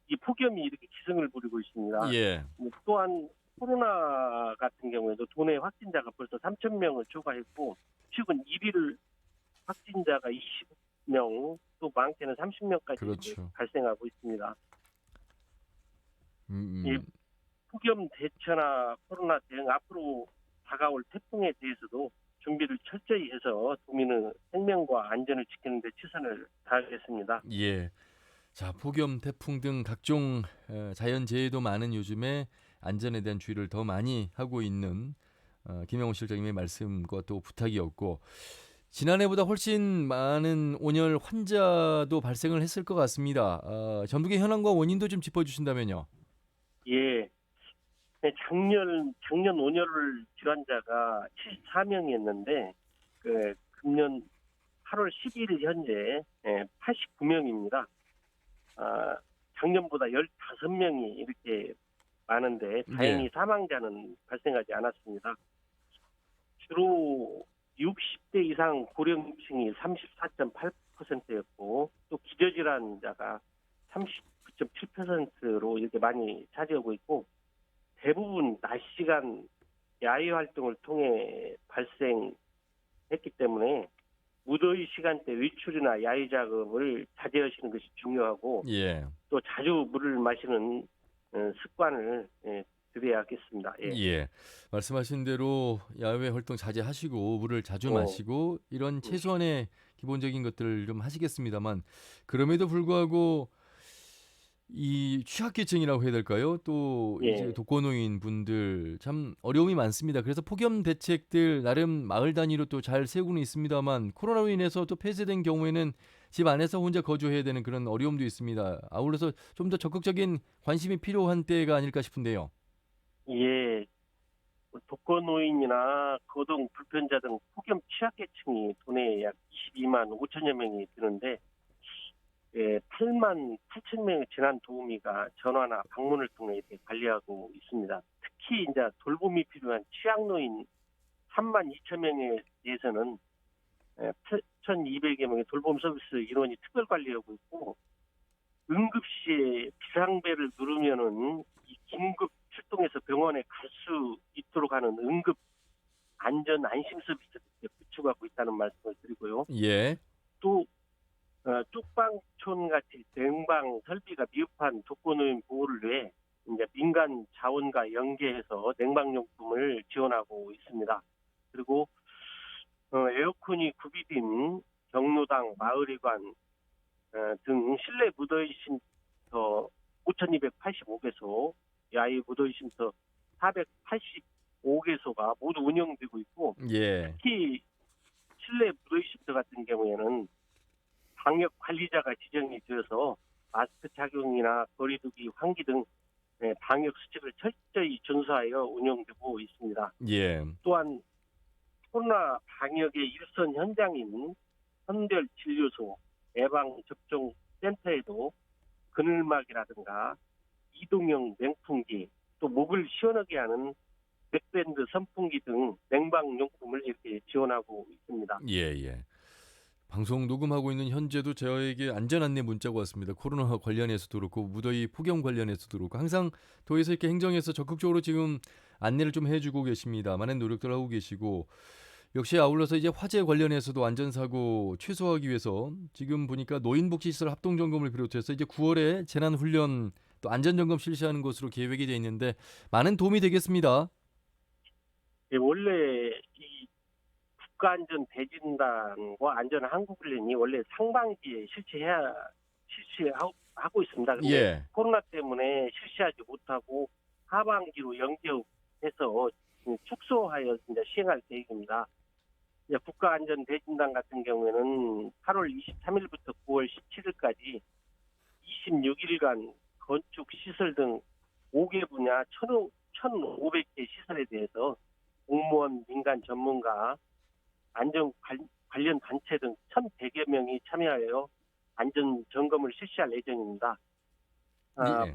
[SPEAKER 10] 이 폭염이 이렇게 기승을 부리고 있습니다.
[SPEAKER 1] 예.
[SPEAKER 10] 또한 코로나 같은 경우에도 도내 확진자가 벌써 3,000명을 초과했고 최근 1일 확진자가 20명, 또 많게는 30명까지
[SPEAKER 1] 그렇죠.
[SPEAKER 10] 발생하고 있습니다. 이 폭염 대처나 코로나 대응 앞으로 다가올 태풍에 대해서도 준비를 철저히 해서 도민의 생명과 안전을 지키는 데 최선을 다하겠습니다.
[SPEAKER 1] 예. 자, 폭염, 태풍 등 각종 자연재해도 많은 요즘에 안전에 대한 주의를 더 많이 하고 있는 김양호 실장님의 말씀과 또 부탁이었고 지난해보다 훨씬 많은 온열 환자도 발생을 했을 것 같습니다. 전북의 현황과 원인도 좀 짚어주신다면요.
[SPEAKER 10] 예. 작년 온열 질환자가 74명이었는데 금년 8월 11일 현재 89명입니다. 작년보다 15명이 이렇게 많은데 다행히 사망자는 발생하지 않았습니다. 주로 60대 이상 고령층이 34.8%였고 또 기저질환자가 39.7%로 이렇게 많이 차지하고 있고 대부분 낮 시간 야외 활동을 통해 발생했기 때문에 무더위 시간대 외출이나 야외 작업을 자제하시는 것이 중요하고 또 자주 물을 마시는 습관을 들여야겠습니다.
[SPEAKER 1] 말씀하신 대로 야외 활동 자제하시고 물을 자주 마시고 이런 최소한의 기본적인 것들을 좀 하시겠습니다만 그럼에도 불구하고 이 취약계층이라고 해야 될까요? 또 이제 독거노인 분들 참 어려움이 많습니다. 그래서 폭염 대책들 나름 마을 단위로 또 잘 세우고는 있습니다만 코로나로 인해서 또 폐쇄된 경우에는 집 안에서 혼자 거주해야 되는 그런 어려움도 있습니다. 아울러서 좀 더 적극적인 관심이 필요한 때가 아닐까 싶은데요.
[SPEAKER 10] 예, 독거노인이나 거동 불편자 등 폭염 취약계층이 도내에 약 22만 5천여 명이 되는데 8만 8천 명의 재난 도우미가 전화나 방문을 통해 이렇게 관리하고 있습니다. 특히 이제 돌봄이 필요한 취약노인 3만 2천 명에 대해서는 8,200여 명의 돌봄 서비스 인원이 특별 관리하고 있고 응급시에 비상벨을 누르면은 이 긴급 출동해서 병원에 갈 수 있도록 하는 응급 안전 안심 서비스를 구축하고 있다는 말씀을 드리고요. 또 쪽방촌 같이 냉방 설비가 미흡한 독거노인 보호를 위해 이제 민간 자원과 연계해서 냉방용품을 지원하고 있습니다. 그리고 에어컨이 구비된 경로당, 마을회관 등 실내 무더위 쉼터 5,285개소, 야외 무더위 쉼터 485개소가 모두 운영되고 있고 특히 실내 무더위 쉼터 같은 경우에는 방역 관리자가 지정이 되어서 마스크 착용이나 거리두기, 환기 등 방역 수칙을 철저히 준수하여 운영되고 있습니다. 또한 코로나 방역의 일선 현장인 선별진료소, 예방접종센터에도 그늘막이라든가 이동형 냉풍기, 또 목을 시원하게 하는 넥밴드 선풍기 등 냉방용품을 이렇게 지원하고 있습니다.
[SPEAKER 1] 방송 녹음하고 있는 현재도 저에게 안전 안내 문자가 왔습니다. 코로나 관련해서도 그렇고 무더위 폭염 관련해서도 그렇고 항상 도에서 이렇게 행정에서 적극적으로 지금 안내를 좀 해주고 계십니다. 많은 노력들 하고 계시고 역시 아울러서 이제 화재 관련해서도 안전사고 최소화하기 위해서 지금 보니까 노인복지시설 합동점검을 비롯해서 이제 9월에 재난훈련 또 안전점검 실시하는 것으로 계획이 되어 있는데 많은 도움이 되겠습니다.
[SPEAKER 10] 원래 이 국가안전대진단과 안전한국훈련이 원래 상반기에 실시하고 있습니다. 그런데 코로나 때문에 실시하지 못하고 하반기로 연기해서 축소하여 이제 시행할 계획입니다. 국가안전대진단 같은 경우에는 8월 23일부터 9월 17일까지 26일간 건축 시설 등 5개 분야 1,500개 시설에 대해서 공무원, 민간 전문가, 안전 관련 단체 등 1,100여 명이 참여하여 안전 점검을 실시할 예정입니다.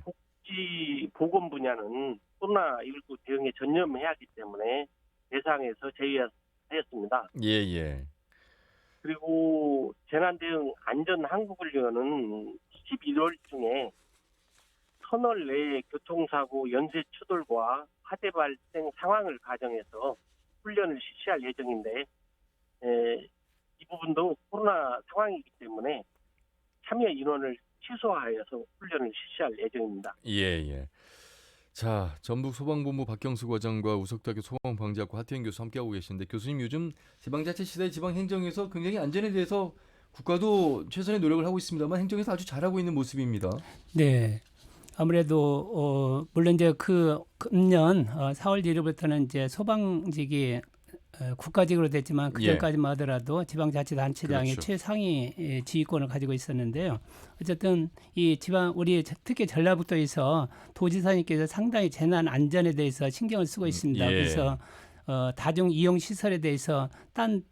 [SPEAKER 10] 복지 보건 분야는 코로나19 대응에 전념해야 하기 때문에 대상에서 제외하였습니다. 그리고 재난대응 안전한국훈련은 11월 중에 터널 내 교통사고 연쇄 추돌과 화재 발생 상황을 가정해서 훈련을 실시할 예정인데 이 부분도 코로나 상황이기 때문에 참여 인원을 최소화하여서 훈련을 실시할 예정입니다.
[SPEAKER 1] 자, 전북소방본부 박경수 과장과 우석대학교 소방방재학과 하태영 교수 함께하고 계시는데 교수님 요즘 지방자치 시대 지방행정에서 굉장히 안전에 대해서 국가도 최선의 노력을 하고 있습니다만 행정에서 아주 잘하고 있는 모습입니다.
[SPEAKER 9] 아무래도 물론 이제 금년 4월 1일부터는 이제 소방직이 국가직으로 됐지만 그
[SPEAKER 1] 예.
[SPEAKER 9] 전까지만 하더라도 지방자치단체장의
[SPEAKER 1] 그렇죠.
[SPEAKER 9] 최상위 지휘권을 가지고 있었는데요. 어쨌든 이 우리 특히 전라북도에서 도지사님께서 상당히 재난 안전에 대해서 신경을 쓰고 있습니다.
[SPEAKER 1] 예.
[SPEAKER 9] 그래서 다중 이용 시설에 대해서 딴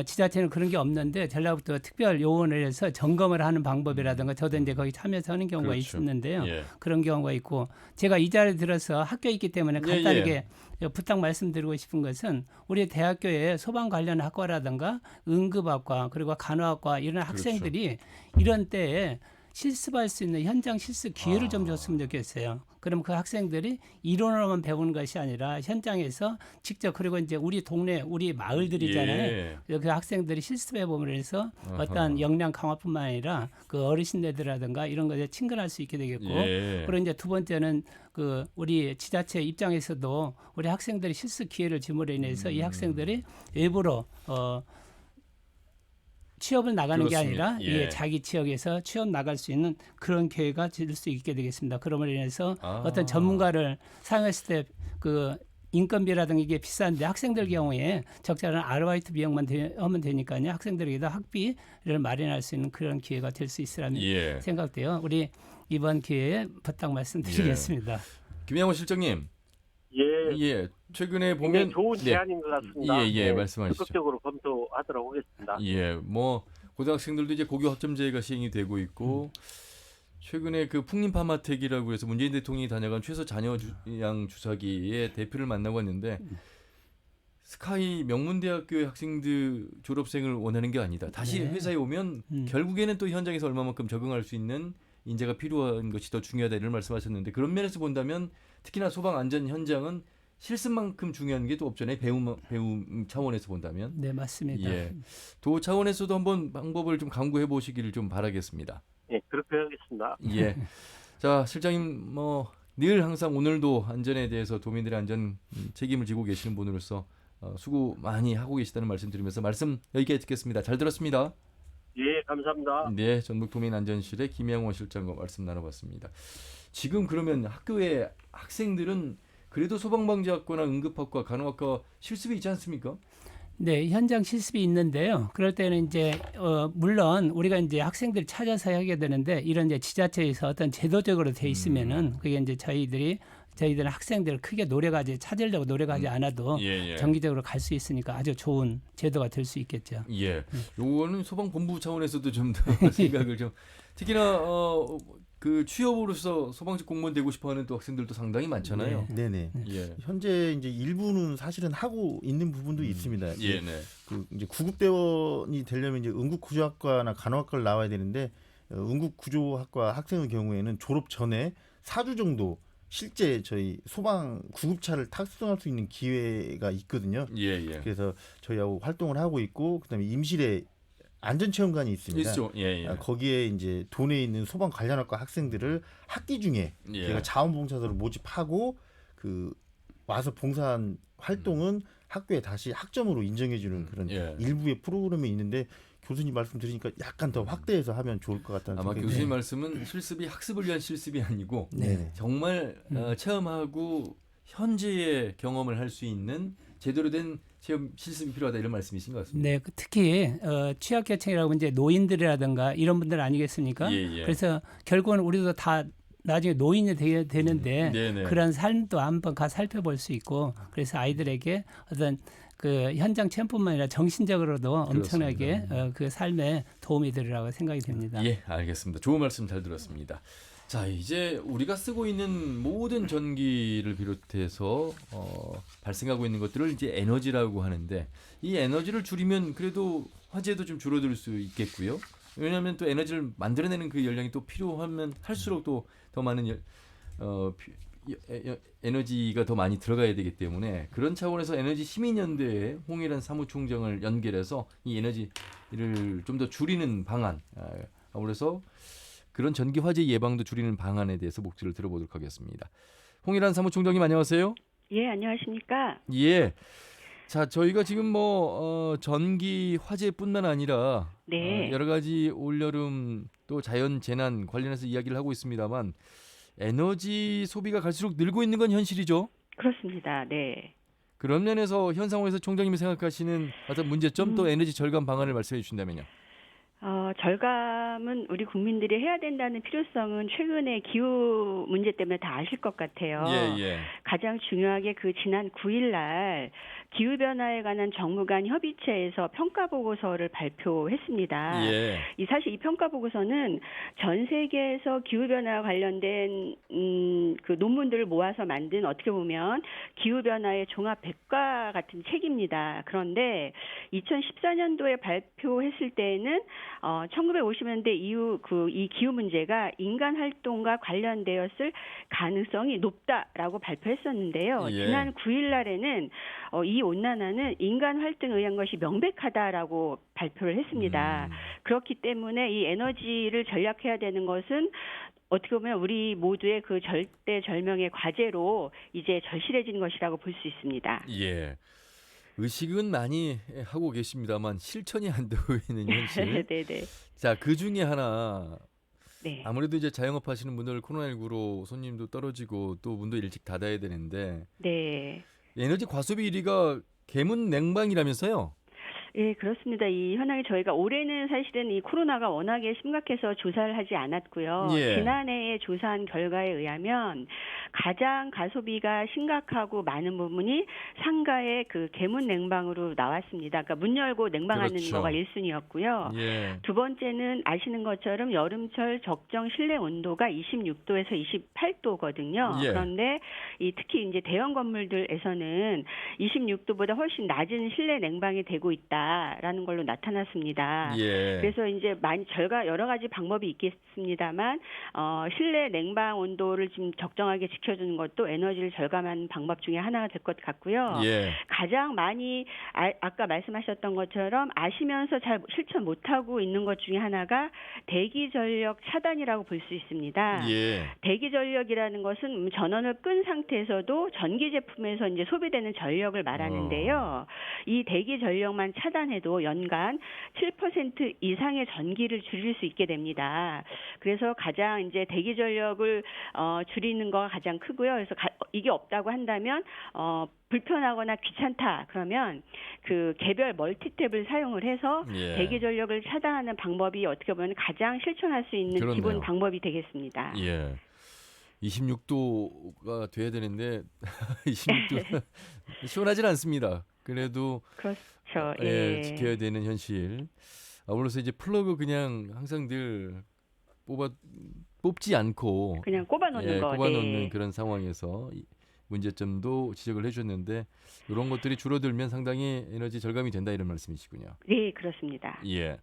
[SPEAKER 9] 지자체는 그런 게 없는데 전라북도 특별 요원을 해서 점검을 하는 방법이라든가 저도 이제 거기 참여해서 하는 경우가
[SPEAKER 1] 그렇죠.
[SPEAKER 9] 있었는데요.
[SPEAKER 1] 예.
[SPEAKER 9] 그런 경우가 있고 제가 이 자리에 들어서 학교에 있기 때문에
[SPEAKER 1] 예,
[SPEAKER 9] 간단하게 부탁 말씀드리고 싶은 것은 우리 대학교에 소방 관련 학과라든가 응급학과 그리고 간호학과 이런
[SPEAKER 1] 그렇죠.
[SPEAKER 9] 학생들이 이런 때에 실습할 수 있는 현장 실습 기회를 좀 줬으면 좋겠어요. 그럼 그 학생들이 이론으로만 배우는 것이 아니라 현장에서 직접 그리고 이제 우리 동네 우리 마을들이잖아요.
[SPEAKER 1] 예.
[SPEAKER 9] 그 학생들이 실습해 보면서 어떤 역량 강화뿐만 아니라 그 어르신네들이라든가 이런 것에 친근할 수 있게 되겠고
[SPEAKER 1] 예.
[SPEAKER 9] 그리고 이제 두 번째는 그 우리 지자체 입장에서도 우리 학생들이 실습 기회를 줌으로 인해서 이 학생들이 외부로 취업을 나가는
[SPEAKER 1] 그렇습니다.
[SPEAKER 9] 게 아니라
[SPEAKER 1] 예.
[SPEAKER 9] 예, 자기 지역에서 취업 나갈 수 있는 그런 기회가 될 수 있게 되겠습니다. 그럼으로 인해서 어떤 전문가를 사용했을 때 그 인건비라든가 이게 비싼데 학생들 경우에 적절한 아르바이트 비용만 하면 되니까요. 학생들에게도 학비를 마련할 수 있는 그런 기회가 될 수 있으라는
[SPEAKER 1] 예.
[SPEAKER 9] 생각돼요. 우리 이번 기회에 부탁 말씀드리겠습니다.
[SPEAKER 1] 김양호 실장님. 예. 최근에 보면
[SPEAKER 10] 굉장히 좋은 제안인 것 같습니다.
[SPEAKER 1] 예, 말씀하시죠.
[SPEAKER 10] 적극적으로 검토하도록 하겠습니다.
[SPEAKER 1] 예, 뭐 고등학생들도 이제 고교 학점제가 시행이 되고 있고 최근에 그 풍림파마텍이라고 해서 문재인 대통령이 다녀간 최소 자녀양 주사기의 대표를 만나고 왔는데 스카이 명문대학교의 학생들 졸업생을 원하는 게 아니다. 다시
[SPEAKER 9] 네.
[SPEAKER 1] 회사에 오면 결국에는 또 현장에서 얼마만큼 적응할 수 있는 인재가 필요한 것이 더 중요하다 이런 말씀하셨는데 그런 면에서 본다면 특히나 소방 안전 현장은 실습만큼 중요한 게 또 없잖아요. 배움 차원에서 본다면.
[SPEAKER 9] 네, 맞습니다.
[SPEAKER 1] 예. 도 차원에서도 한번 방법을 좀 강구해 보시기를 좀 바라겠습니다.
[SPEAKER 10] 예, 그렇게 하겠습니다.
[SPEAKER 1] 예. 자, 실장님 늘 항상 오늘도 안전에 대해서 도민들의 안전 책임을 지고 계시는 분으로서 수고 많이 하고 계시다는 말씀 드리면서 말씀 여기까지 듣겠습니다. 잘 들었습니다.
[SPEAKER 10] 예, 감사합니다.
[SPEAKER 1] 네, 전북도민안전실의 김양호 실장과 말씀 나눠봤습니다. 지금 그러면 학교의 학생들은 그래도 소방방지학과나 응급학과, 간호학과 실습이 있지 않습니까?
[SPEAKER 9] 네, 현장 실습이 있는데요. 그럴 때는 이제 물론 우리가 이제 학생들 찾아서 하게 되는데 이런 이제 지자체에서 어떤 제도적으로 돼 있으면은 그게 이제 저희들은 학생들을 크게 찾으려고 노력하지 않아도 정기적으로 갈 수 있으니까 아주 좋은 제도가 될 수 있겠죠.
[SPEAKER 1] 예, 요거는 소방본부 차원에서도 좀 더 생각을 좀 특히나 그 취업으로서 소방직 공무원 되고 싶어하는 또 학생들도 상당히 많잖아요.
[SPEAKER 8] 네네.
[SPEAKER 1] 예.
[SPEAKER 8] 현재 이제 일부는 사실은 하고 있는 부분도 있습니다.
[SPEAKER 1] 예, 네.
[SPEAKER 8] 그 이제 구급대원이 되려면 이제 응급구조학과나 간호학과를 나와야 되는데 응급구조학과 학생의 경우에는 졸업 전에 4주 정도 실제 저희 소방 구급차를 탑승할 수 있는 기회가 있거든요.
[SPEAKER 1] 예.
[SPEAKER 8] 그래서 저희하고 활동을 하고 있고 그다음에 임실에 안전체험관이 있습니다.
[SPEAKER 1] 있죠. 예.
[SPEAKER 8] 거기에 이제 도내에 있는 소방 관련학과 학생들을 학기 중에 제가 자원봉사자로 모집하고 그 와서 봉사한 활동은 학교에 다시 학점으로 인정해주는 그런 일부의 프로그램이 있는데 교수님 말씀 들으니까 약간 더 확대해서 하면 좋을 것 같다는
[SPEAKER 1] 아마
[SPEAKER 8] 생각이
[SPEAKER 1] 교수님 말씀은 실습이 학습을 위한 실습이 아니고 정말 체험하고 현재의 경험을 할 수 있는 제대로 된 체험 실습이 필요하다 이런 말씀이신 것 같습니다.
[SPEAKER 9] 네, 특히 취약계층이라고 이제 노인들이라든가 이런 분들 아니겠습니까? 그래서 결국은 우리도 다 나중에 노인이 되는데 그런 삶도 한번 가 살펴볼 수 있고 그래서 아이들에게 어떤 그 현장 체험뿐만 아니라 정신적으로도 엄청나게 그 삶에 도움이 되리라고 생각이 됩니다.
[SPEAKER 1] 예, 알겠습니다. 좋은 말씀 잘 들었습니다. 자, 이제 우리가 쓰고 있는 모든 전기를 비롯해서 발생하고 있는 것들을 이제 에너지라고 하는데 이 에너지를 줄이면 그래도 화재도 좀 줄어들 수 있겠고요. 왜냐하면 또 에너지를 만들어내는 그 연량이 또 필요하면 할수록 또 더 많은 에너지가 더 많이 들어가야 되기 때문에 그런 차원에서 에너지 시민연대에 홍일환 사무총장을 연결해서 이 에너지를 좀 더 줄이는 방안, 그래서 그런 전기 화재 예방도 줄이는 방안에 대해서 목소리를 들어보도록 하겠습니다. 홍일환 사무총장님 안녕하세요.
[SPEAKER 11] 예, 안녕하십니까?
[SPEAKER 1] 예. 자, 저희가 지금 전기 화재뿐만 아니라 여러 가지 올여름 또 자연 재난 관련해서 이야기를 하고 있습니다만 에너지 소비가 갈수록 늘고 있는 건 현실이죠.
[SPEAKER 11] 그렇습니다. 네.
[SPEAKER 1] 그런 면에서 현 상황에서 총장님이 생각하시는 어떤 문제점 또 에너지 절감 방안을 말씀해 주신다면요.
[SPEAKER 11] 절감은 우리 국민들이 해야 된다는 필요성은 최근에 기후 문제 때문에 다 아실 것 같아요.
[SPEAKER 1] 예.
[SPEAKER 11] 가장 중요하게 그 지난 9일 날 기후변화에 관한 정무 간 협의체에서 평가 보고서를 발표했습니다.
[SPEAKER 1] 예.
[SPEAKER 11] 사실 이 평가 보고서는 전 세계에서 기후변화와 관련된 그 논문들을 모아서 만든 어떻게 보면 기후변화의 종합 백과 같은 책입니다. 그런데 2014년도에 발표했을 때에는 1950년대 이후 이 기후 문제가 인간 활동과 관련되었을 가능성이 높다라고 발표했었는데요.
[SPEAKER 1] 예.
[SPEAKER 11] 지난 9일 날에는 이 온난화는 인간 활동에 의한 것이 명백하다라고 발표를 했습니다. 그렇기 때문에 이 에너지를 절약해야 되는 것은 어떻게 보면 우리 모두의 그 절대절명의 과제로 이제 절실해진 것이라고 볼 수 있습니다.
[SPEAKER 1] 예. 의식은 많이 하고 계십니다만 실천이 안 되고 있는 현실.
[SPEAKER 11] 네네.
[SPEAKER 1] 자, 그 중에 하나
[SPEAKER 11] 네.
[SPEAKER 1] 아무래도 이제 자영업 하시는 분들 코로나19로 손님도 떨어지고 또 문도 일찍 닫아야 되는데
[SPEAKER 11] 네.
[SPEAKER 1] 에너지 과소비 1위가 계문 냉방이라면서요?
[SPEAKER 11] 예, 그렇습니다. 이 현황이 저희가 올해는 사실은 이 코로나가 워낙에 심각해서 조사를 하지 않았고요.
[SPEAKER 1] 예.
[SPEAKER 11] 지난해에 조사한 결과에 의하면 가장 가소비가 심각하고 많은 부분이 상가의 그 계문 냉방으로 나왔습니다. 그러니까 문 열고 냉방하는
[SPEAKER 1] 그렇죠.
[SPEAKER 11] 거가 1순위였고요.
[SPEAKER 1] 예.
[SPEAKER 11] 두 번째는 아시는 것처럼 여름철 적정 실내 온도가 26도에서 28도거든요.
[SPEAKER 1] 예.
[SPEAKER 11] 그런데 특히 이제 대형 건물들에서는 26도보다 훨씬 낮은 실내 냉방이 되고 있다라는 걸로 나타났습니다.
[SPEAKER 1] 예.
[SPEAKER 11] 그래서 이제 여러 가지 방법이 있겠습니다만 실내 냉방 온도를 좀 적정하게 지켜주는 것도 에너지를 절감하는 방법 중에 하나가 될 것 같고요.
[SPEAKER 1] 예.
[SPEAKER 11] 가장 많이 아까 말씀하셨던 것처럼 아시면서 잘 실천 못하고 있는 것 중에 하나가 대기 전력 차단이라고 볼 수 있습니다.
[SPEAKER 1] 예.
[SPEAKER 11] 대기 전력이라는 것은 전원을 끈 상태에서도 전기 제품에서 이제 소비되는 전력을 말하는데요. 이 대기 전력만 차단해도 연간 7% 이상의 전기를 줄일 수 있게 됩니다. 그래서 가장 이제 대기 전력을 줄이는 거가 가장 크고요. 그래서 이게 없다고 한다면 불편하거나 귀찮다 그러면 그 개별 멀티탭을 사용을 해서
[SPEAKER 1] 예.
[SPEAKER 11] 대기 전력을 차단하는 방법이 어떻게 보면 가장 실천할 수 있는
[SPEAKER 1] 그렇네요.
[SPEAKER 11] 기본 방법이 되겠습니다.
[SPEAKER 1] 예. 26도가 돼야 되는데 26도 시원하진 않습니다. 그래도
[SPEAKER 11] 그렇죠.
[SPEAKER 1] 예, 지켜야 되는 현실. 아울러서 이제 플러그 그냥 항상 늘 뽑지 않고
[SPEAKER 11] 그냥 꼽아놓는 거.
[SPEAKER 1] 꼽아놓는
[SPEAKER 11] 네.
[SPEAKER 1] 그런 상황에서 문제점도 지적을 해주셨는데 이런 것들이 줄어들면 상당히 에너지 절감이 된다 이런 말씀이시군요.
[SPEAKER 11] 네, 그렇습니다.
[SPEAKER 1] 예.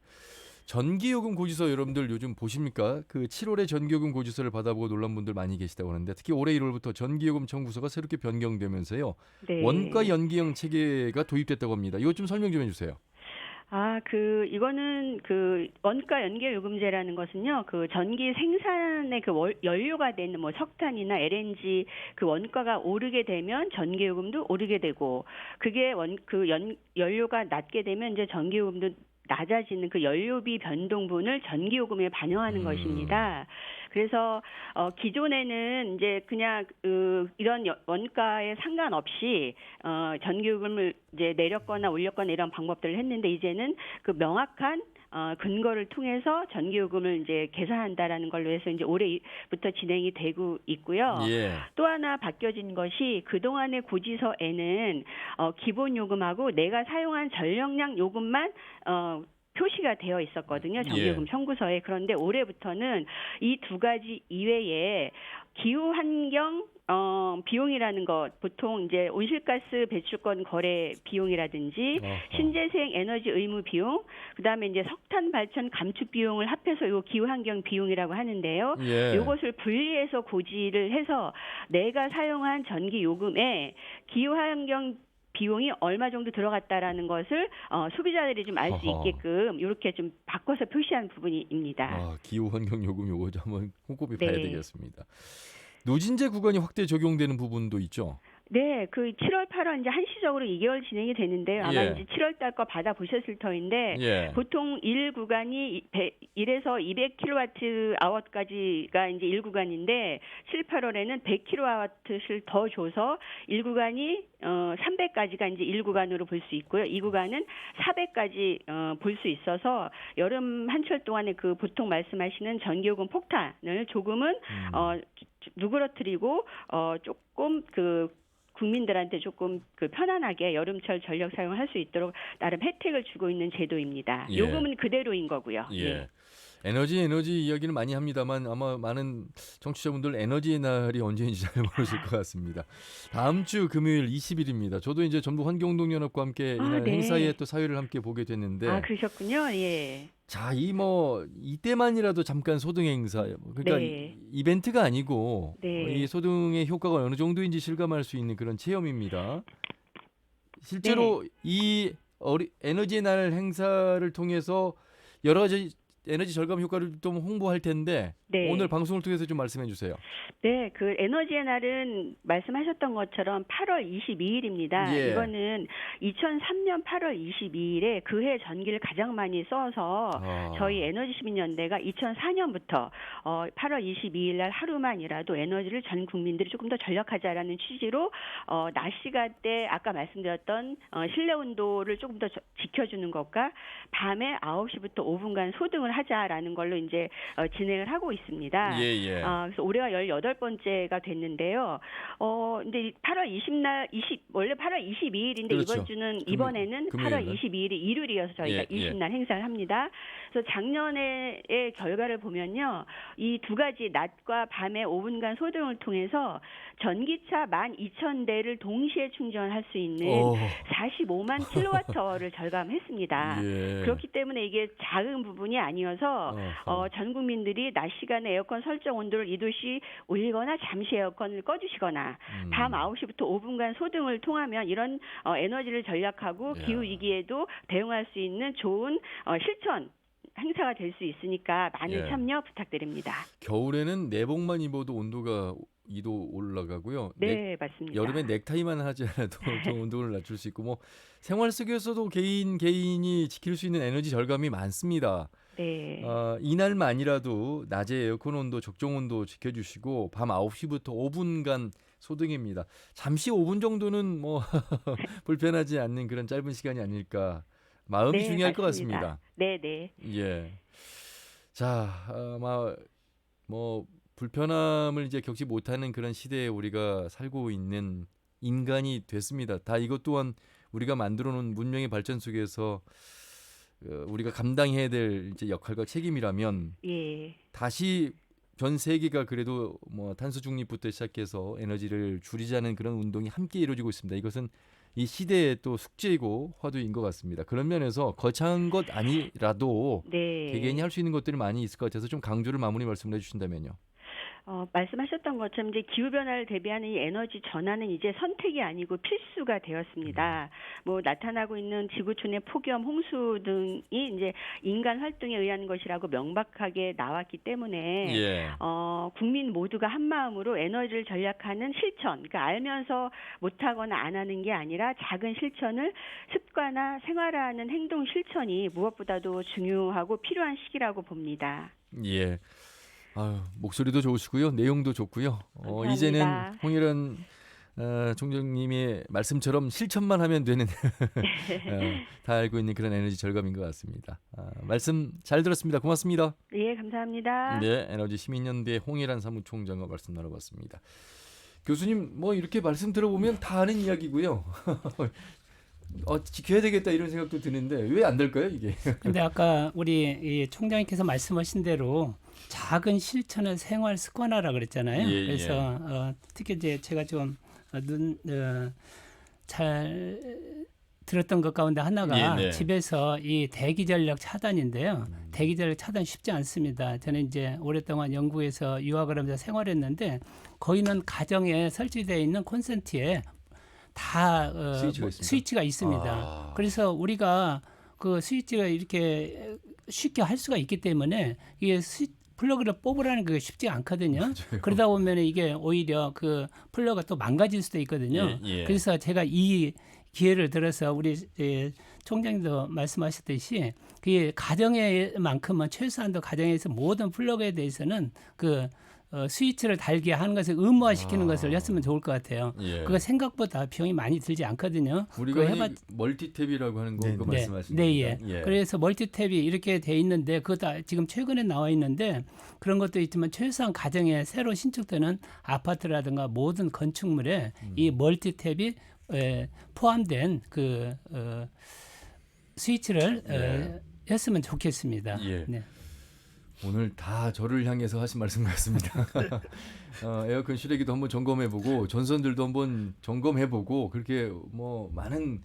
[SPEAKER 1] 전기요금 고지서 여러분들 요즘 보십니까? 그 7월에 전기요금 고지서를 받아보고 놀란 분들 많이 계시다고 하는데 특히 올해 1월부터 전기요금 청구서가 새롭게 변경되면서요.
[SPEAKER 11] 네.
[SPEAKER 1] 원가 연기형 체계가 도입됐다고 합니다. 이것 좀 설명 좀 해주세요.
[SPEAKER 11] 이거는 그 원가 연계 요금제라는 것은요, 그 전기 생산의 그 연료가 되는 뭐 석탄이나 LNG 그 원가가 오르게 되면 전기 요금도 오르게 되고, 그게 연료가 낮게 되면 이제 전기 요금도 낮아지는 그 연료비 변동분을 전기요금에 반영하는 것입니다. 그래서 기존에는 이제 그냥 이런 원가에 상관없이 전기요금을 이제 내렸거나 올렸거나 이런 방법들을 했는데 이제는 그 명확한 근거를 통해서 전기요금을 이제 계산한다라는 걸로 해서 이제 올해부터 진행이 되고 있고요.
[SPEAKER 1] 예.
[SPEAKER 11] 또 하나 바뀌어진 것이 그동안의 고지서에는 기본 요금하고 내가 사용한 전력량 요금만 표시가 되어 있었거든요. 전기요금 청구서에. 그런데 올해부터는 이 두 가지 이외에 기후환경 비용이라는 것, 보통 이제 온실가스 배출권 거래 비용이라든지 신재생 에너지 의무 비용, 그다음에 이제 석탄 발전 감축 비용을 합해서 요 기후환경 비용이라고 하는데요. 요것을 분리해서 고지를 해서 내가 사용한 전기 요금에 기후환경 비용이 얼마 정도 들어갔다라는 것을 소비자들이 좀 알 수 있게끔 이렇게 좀 바꿔서 표시한 부분입니다.
[SPEAKER 1] 기후환경 요금 요거 한번 꼼꼼히 봐야
[SPEAKER 11] 네.
[SPEAKER 1] 되겠습니다. 누진제 구간이 확대 적용되는 부분도 있죠.
[SPEAKER 11] 네, 그 7월, 8월 이제 한시적으로 2개월 진행이 되는데요. 아마
[SPEAKER 1] 예.
[SPEAKER 11] 이제 7월 달 거 받아 보셨을 터인데
[SPEAKER 1] 예.
[SPEAKER 11] 보통 1구간이 1에서 200kWh까지가 이제 1구간인데 7, 8월에는 100kWh를 더 줘서 1구간이 300까지가 이제 1구간으로 볼 수 있고요. 2구간은 400까지 볼 수 있어서 여름 한철 동안에 그 보통 말씀하시는 전기요금 폭탄을 조금은 누그러뜨리고 조금 그 국민들한테 조금 그 편안하게 여름철 전력 사용을 할 수 있도록 나름 혜택을 주고 있는 제도입니다.
[SPEAKER 1] 예.
[SPEAKER 11] 요금은 그대로인 거고요.
[SPEAKER 1] 예. 에너지 이야기는 많이 합니다만 아마 많은 청취자분들 에너지의 날이 언제인지 잘 모르실 것 같습니다. 다음 주 금요일 20일입니다. 저도 이제 전북 환경운동연합과 함께 이날
[SPEAKER 11] 네.
[SPEAKER 1] 행사에 또 사회를 함께 보게 됐는데
[SPEAKER 11] 아, 그러셨군요. 예.
[SPEAKER 1] 자, 이때만이라도 잠깐 소등 행사 그러니까
[SPEAKER 11] 네.
[SPEAKER 1] 이벤트가 아니고
[SPEAKER 11] 네.
[SPEAKER 1] 이 소등의 효과가 어느 정도인지 실감할 수 있는 그런 체험입니다. 실제로
[SPEAKER 11] 네.
[SPEAKER 1] 이 에너지의 날 행사를 통해서 여러 가지 에너지 절감 효과를 좀 홍보할 텐데
[SPEAKER 11] 네.
[SPEAKER 1] 오늘 방송을 통해서 좀 말씀해 주세요.
[SPEAKER 11] 네, 그 에너지의 날은 말씀하셨던 것처럼 8월 22일입니다.
[SPEAKER 1] 예.
[SPEAKER 11] 이거는 2003년 8월 22일에 그해 전기를 가장 많이 써서 저희 에너지 시민연대가 2004년부터 8월 22일 날 하루만이라도 에너지를 전 국민들이 조금 더 절약하자라는 취지로 낮 시간대 아까 말씀드렸던 실내 온도를 조금 더 지켜주는 것과 밤에 9시부터 5분간 소등을 하자라는 걸로 이제 진행을 하고 있습니다.
[SPEAKER 1] 예.
[SPEAKER 11] 그래서 올해가 18번째가 됐는데요. 근데 8월 원래 8월 22일인데
[SPEAKER 1] 그렇죠.
[SPEAKER 11] 이번 주는 이번에는
[SPEAKER 1] 금요일
[SPEAKER 11] 8월
[SPEAKER 1] 날.
[SPEAKER 11] 22일이 일요일이어서 저희가
[SPEAKER 1] 예, 예.
[SPEAKER 11] 20날 행사를 합니다. 그래서 작년의 결과를 보면요. 이 두 가지 낮과 밤의 5분간 소등을 통해서 전기차 12,000대를 동시에 충전할 수 있는 45만 킬로와트어를 절감했습니다.
[SPEAKER 1] 예.
[SPEAKER 11] 그렇기 때문에 이게 작은 부분이 아니어서 전 국민들이 낮 시간에 에어컨 설정 온도를 2도씩 올리거나 잠시 에어컨을 꺼주시거나 밤 9시부터 5분간 소등을 통하면 이런 에너지를 절약하고 기후 위기에도 대응할 수 있는 좋은 실천 행사가 될 수 있으니까 많은
[SPEAKER 1] 예.
[SPEAKER 11] 참여 부탁드립니다.
[SPEAKER 1] 겨울에는 내복만 입어도 온도가 2도 올라가고요.
[SPEAKER 11] 네, 맞습니다.
[SPEAKER 1] 여름에 넥타이만 하지 않아도 좀 온도를 낮출 수 있고 뭐 생활 속에서도 개인이 지킬 수 있는 에너지 절감이 많습니다.
[SPEAKER 11] 네.
[SPEAKER 1] 이날만이라도 낮에 에어컨 온도 적정 온도 지켜주시고 밤 9시부터 5분간 소등입니다. 잠시 5분 정도는 뭐 불편하지 않는 그런 짧은 시간이 아닐까. 마음이
[SPEAKER 11] 네,
[SPEAKER 1] 중요할
[SPEAKER 11] 맞습니다.
[SPEAKER 1] 것 같습니다.
[SPEAKER 11] 네, 네.
[SPEAKER 1] 예. 자, 아마 뭐 불편함을 이제 겪지 못하는 그런 시대에 우리가 살고 있는 인간이 됐습니다. 다 이것 또한 우리가 만들어 놓은 문명의 발전 속에서 우리가 감당해야 될 이제 역할과 책임이라면
[SPEAKER 11] 예.
[SPEAKER 1] 다시 전 세계가 그래도 뭐 탄소 중립부터 시작해서 에너지를 줄이자는 그런 운동이 함께 이루어지고 있습니다. 이것은 이 시대의 또 숙제이고 화두인 것 같습니다. 그런 면에서 거창한 것 아니라도
[SPEAKER 11] 네.
[SPEAKER 1] 개개인이 할 수 있는 것들이 많이 있을 것 같아서 좀 강조를 마무리 말씀을 해주신다면요.
[SPEAKER 11] 말씀하셨던 것처럼 이제 기후 변화를 대비하는 이 에너지 전환은 이제 선택이 아니고 필수가 되었습니다. 뭐 나타나고 있는 지구촌의 폭염, 홍수 등이 이제 인간 활동에 의한 것이라고 명백하게 나왔기 때문에
[SPEAKER 1] 예.
[SPEAKER 11] 국민 모두가 한 마음으로 에너지를 절약하는 실천, 그러니까 알면서 못하거나 안 하는 게 아니라 작은 실천을 습관화, 생활화하는 행동 실천이 무엇보다도 중요하고 필요한 시기라고 봅니다.
[SPEAKER 1] 예. 목소리도 좋으시고요. 내용도 좋고요.
[SPEAKER 11] 감사합니다.
[SPEAKER 1] 이제는 홍일환 총장님의 말씀처럼 실천만 하면 되는 다 알고 있는 그런 에너지 절감인 것 같습니다. 말씀 잘 들었습니다. 고맙습니다.
[SPEAKER 11] 예, 감사합니다.
[SPEAKER 1] 네, 에너지 시민연대 홍일환 사무총장과 말씀 나눠봤습니다. 교수님 뭐 이렇게 말씀 들어보면 다 아는 이야기고요. 지켜야 되겠다 이런 생각도 드는데 왜 안 될까요 이게?
[SPEAKER 9] 근데 아까 우리 이 총장님께서 말씀하신 대로 작은 실천을 생활 습관화라 그랬잖아요.
[SPEAKER 1] 예,
[SPEAKER 9] 그래서 특히 이제 제가 좀 잘 들었던 것 가운데 하나가
[SPEAKER 1] 예, 네.
[SPEAKER 9] 집에서 이 대기 전력 차단인데요. 대기 전력 차단 쉽지 않습니다. 저는 이제 오랫동안 영국에서 유학을 하면서 생활했는데 거기는 가정에 설치되어 있는 콘센트에 다 스위치가 있습니다. 그래서 우리가 그 스위치가 이렇게 쉽게 할 수가 있기 때문에 이게 플러그를 뽑으라는 게 쉽지 않거든요. 그러다 보면 이게 오히려 그 플러그가 또 망가질 수도 있거든요.
[SPEAKER 1] 예, 예.
[SPEAKER 9] 그래서 제가 이 기회를 들어서 우리 총장님도 말씀하셨듯이 그 가정에만큼은 최소한도 가정에서 모든 플러그에 대해서는 그 스위치를 달게 하는 것을 의무화시키는 것을 했으면 좋을 것 같아요.
[SPEAKER 1] 예.
[SPEAKER 9] 그거 생각보다 비용이 많이 들지 않거든요.
[SPEAKER 1] 우리가
[SPEAKER 9] 그거
[SPEAKER 1] 이 멀티탭이라고 하는 거
[SPEAKER 8] 네,
[SPEAKER 1] 그거
[SPEAKER 8] 네.
[SPEAKER 1] 말씀하시는
[SPEAKER 9] 네,
[SPEAKER 1] 겁니다.
[SPEAKER 9] 예. 그래서 멀티탭이 이렇게 돼 있는데 그거 다 지금 최근에 나와 있는데 그런 것도 있지만 최소한 가정에 새로 신축되는 아파트라든가 모든 건축물에 이 멀티탭이 포함된 그 스위치를
[SPEAKER 1] 네.
[SPEAKER 9] 했으면 좋겠습니다.
[SPEAKER 1] 예.
[SPEAKER 9] 네.
[SPEAKER 1] 오늘 다 저를 향해서 하신 말씀 같습니다. 에어컨 실외기도 한번 점검해보고 전선들도 한번 점검해보고 그렇게 뭐 많은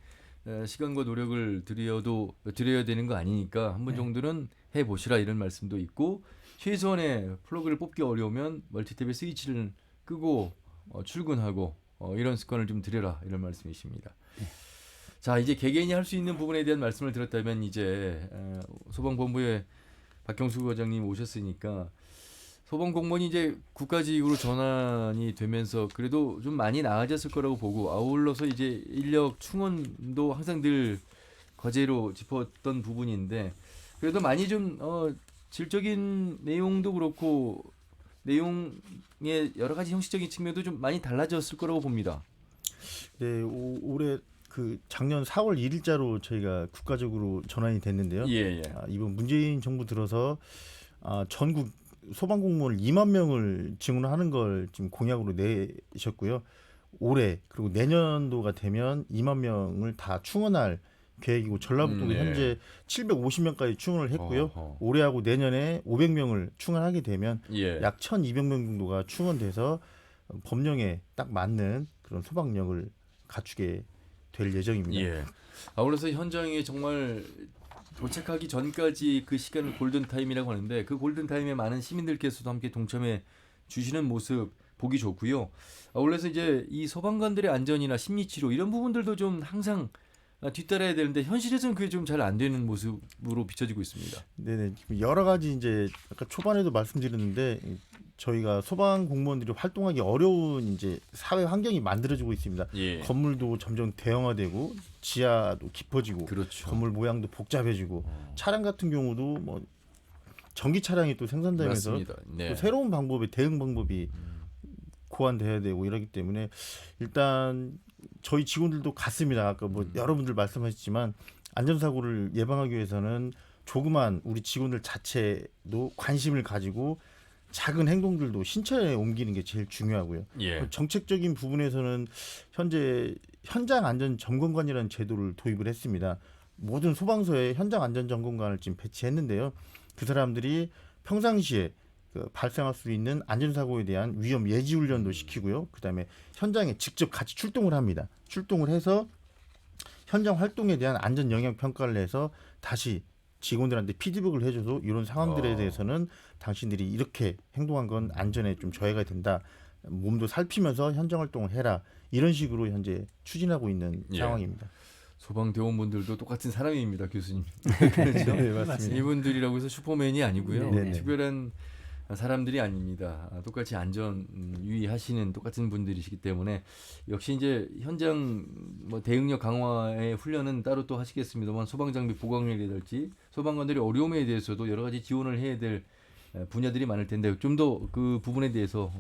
[SPEAKER 1] 시간과 노력을 드려야 되는 거 아니니까 한 번
[SPEAKER 9] 네.
[SPEAKER 1] 정도는 해보시라 이런 말씀도 있고 최소한의 플러그를 뽑기 어려우면 멀티탭의 스위치를 끄고 출근하고 이런 습관을 좀 들여라 이런 말씀이십니다.
[SPEAKER 9] 네.
[SPEAKER 1] 자 이제 개개인이 할 수 있는 부분에 대한 말씀을 드렸다면 이제 소방본부의 박경수 과장님 오셨으니까 소방 공무원이 이제 국가직으로 전환이 되면서 그래도 좀 많이 나아졌을 거라고 보고 아울러서 이제 인력 충원도 항상 늘 과제로 짚었던 부분인데 그래도 많이 좀 질적인 내용도 그렇고 내용의 여러 가지 형식적인 측면도 좀 많이 달라졌을 거라고 봅니다.
[SPEAKER 8] 네, 올해 그 작년 4월 1일자로 저희가 국가적으로 전환이 됐는데요.
[SPEAKER 1] 예.
[SPEAKER 8] 이번 문재인 정부 들어서 전국 소방공무원을 2만 명을 증원하는 걸 지금 공약으로 내셨고요. 올해 그리고 내년도가 되면 2만 명을 다 충원할 계획이고 전라북도도 현재 750명까지 충원을 했고요. 올해하고 내년에 500명을 충원하게 되면 약 1,200명 정도가 충원돼서 법령에 딱 맞는 그런 소방력을 갖추게 될 예정입니다.
[SPEAKER 1] 예. 아울러서 현장에 정말 도착하기 전까지 그 시간을 골든 타임이라고 하는데 그 골든 타임에 많은 시민들께서도 함께 동참해 주시는 모습 보기 좋고요. 아울러서 이제 이 소방관들의 안전이나 심리 치료 이런 부분들도 좀 항상 뒤따라야 되는데 현실에서는 그게 좀 잘 안 되는 모습으로 비춰지고 있습니다.
[SPEAKER 8] 네네. 여러 가지 이제 아까 초반에도 말씀드렸는데 저희가 소방 공무원들이 활동하기 어려운 이제 사회 환경이 만들어지고 있습니다.
[SPEAKER 1] 예.
[SPEAKER 8] 건물도 점점 대형화되고 지하도 깊어지고
[SPEAKER 1] 그렇죠.
[SPEAKER 8] 건물 모양도 복잡해지고 차량 같은 경우도 뭐 전기 차량이 또 생산되면서
[SPEAKER 1] 맞습니다. 네.
[SPEAKER 8] 또 새로운 방법의 대응 방법이 고안돼야 되고 이러기 때문에 일단 저희 직원들도 같습니다. 아까 뭐 여러분들 말씀하셨지만 안전사고를 예방하기 위해서는 조그만 우리 직원들 자체도 관심을 가지고 작은 행동들도 신체에 옮기는 게 제일 중요하고요.
[SPEAKER 1] 예.
[SPEAKER 8] 정책적인 부분에서는 현재 현장 안전 점검관이라는 제도를 도입을 했습니다. 모든 소방서에 현장 안전 점검관을 지금 배치했는데요. 그 사람들이 평상시에 발생할 수 있는 안전사고에 대한 위험 예지 훈련도 시키고요. 그다음에 현장에 직접 같이 출동을 합니다. 출동을 해서 현장 활동에 대한 안전 영향 평가를 해서 다시 직원들한테 피드백을 해줘서 이런 상황들에 대해서는 당신들이 이렇게 행동한 건 안전에 좀 저해가 된다. 몸도 살피면서 현장 활동을 해라. 이런 식으로 현재 추진하고 있는 상황입니다.
[SPEAKER 1] 소방대원분들도 똑같은 사람입니다, 교수님. 그렇죠?
[SPEAKER 8] 네, 맞습니다.
[SPEAKER 1] 이분들이라고 해서 슈퍼맨이 아니고요.
[SPEAKER 8] 네네.
[SPEAKER 1] 특별한 사람들이 아닙니다. 똑같이 안전 유의하시는 똑같은 분들이시기 때문에 역시 이제 현장 뭐 대응력 강화의 훈련은 따로 또 하시겠습니다만 소방장비 보강력이랄지 소방관들의 어려움에 대해서도 여러 가지 지원을 해야 될 분야들이 많을 텐데 좀 더 그 부분에 대해서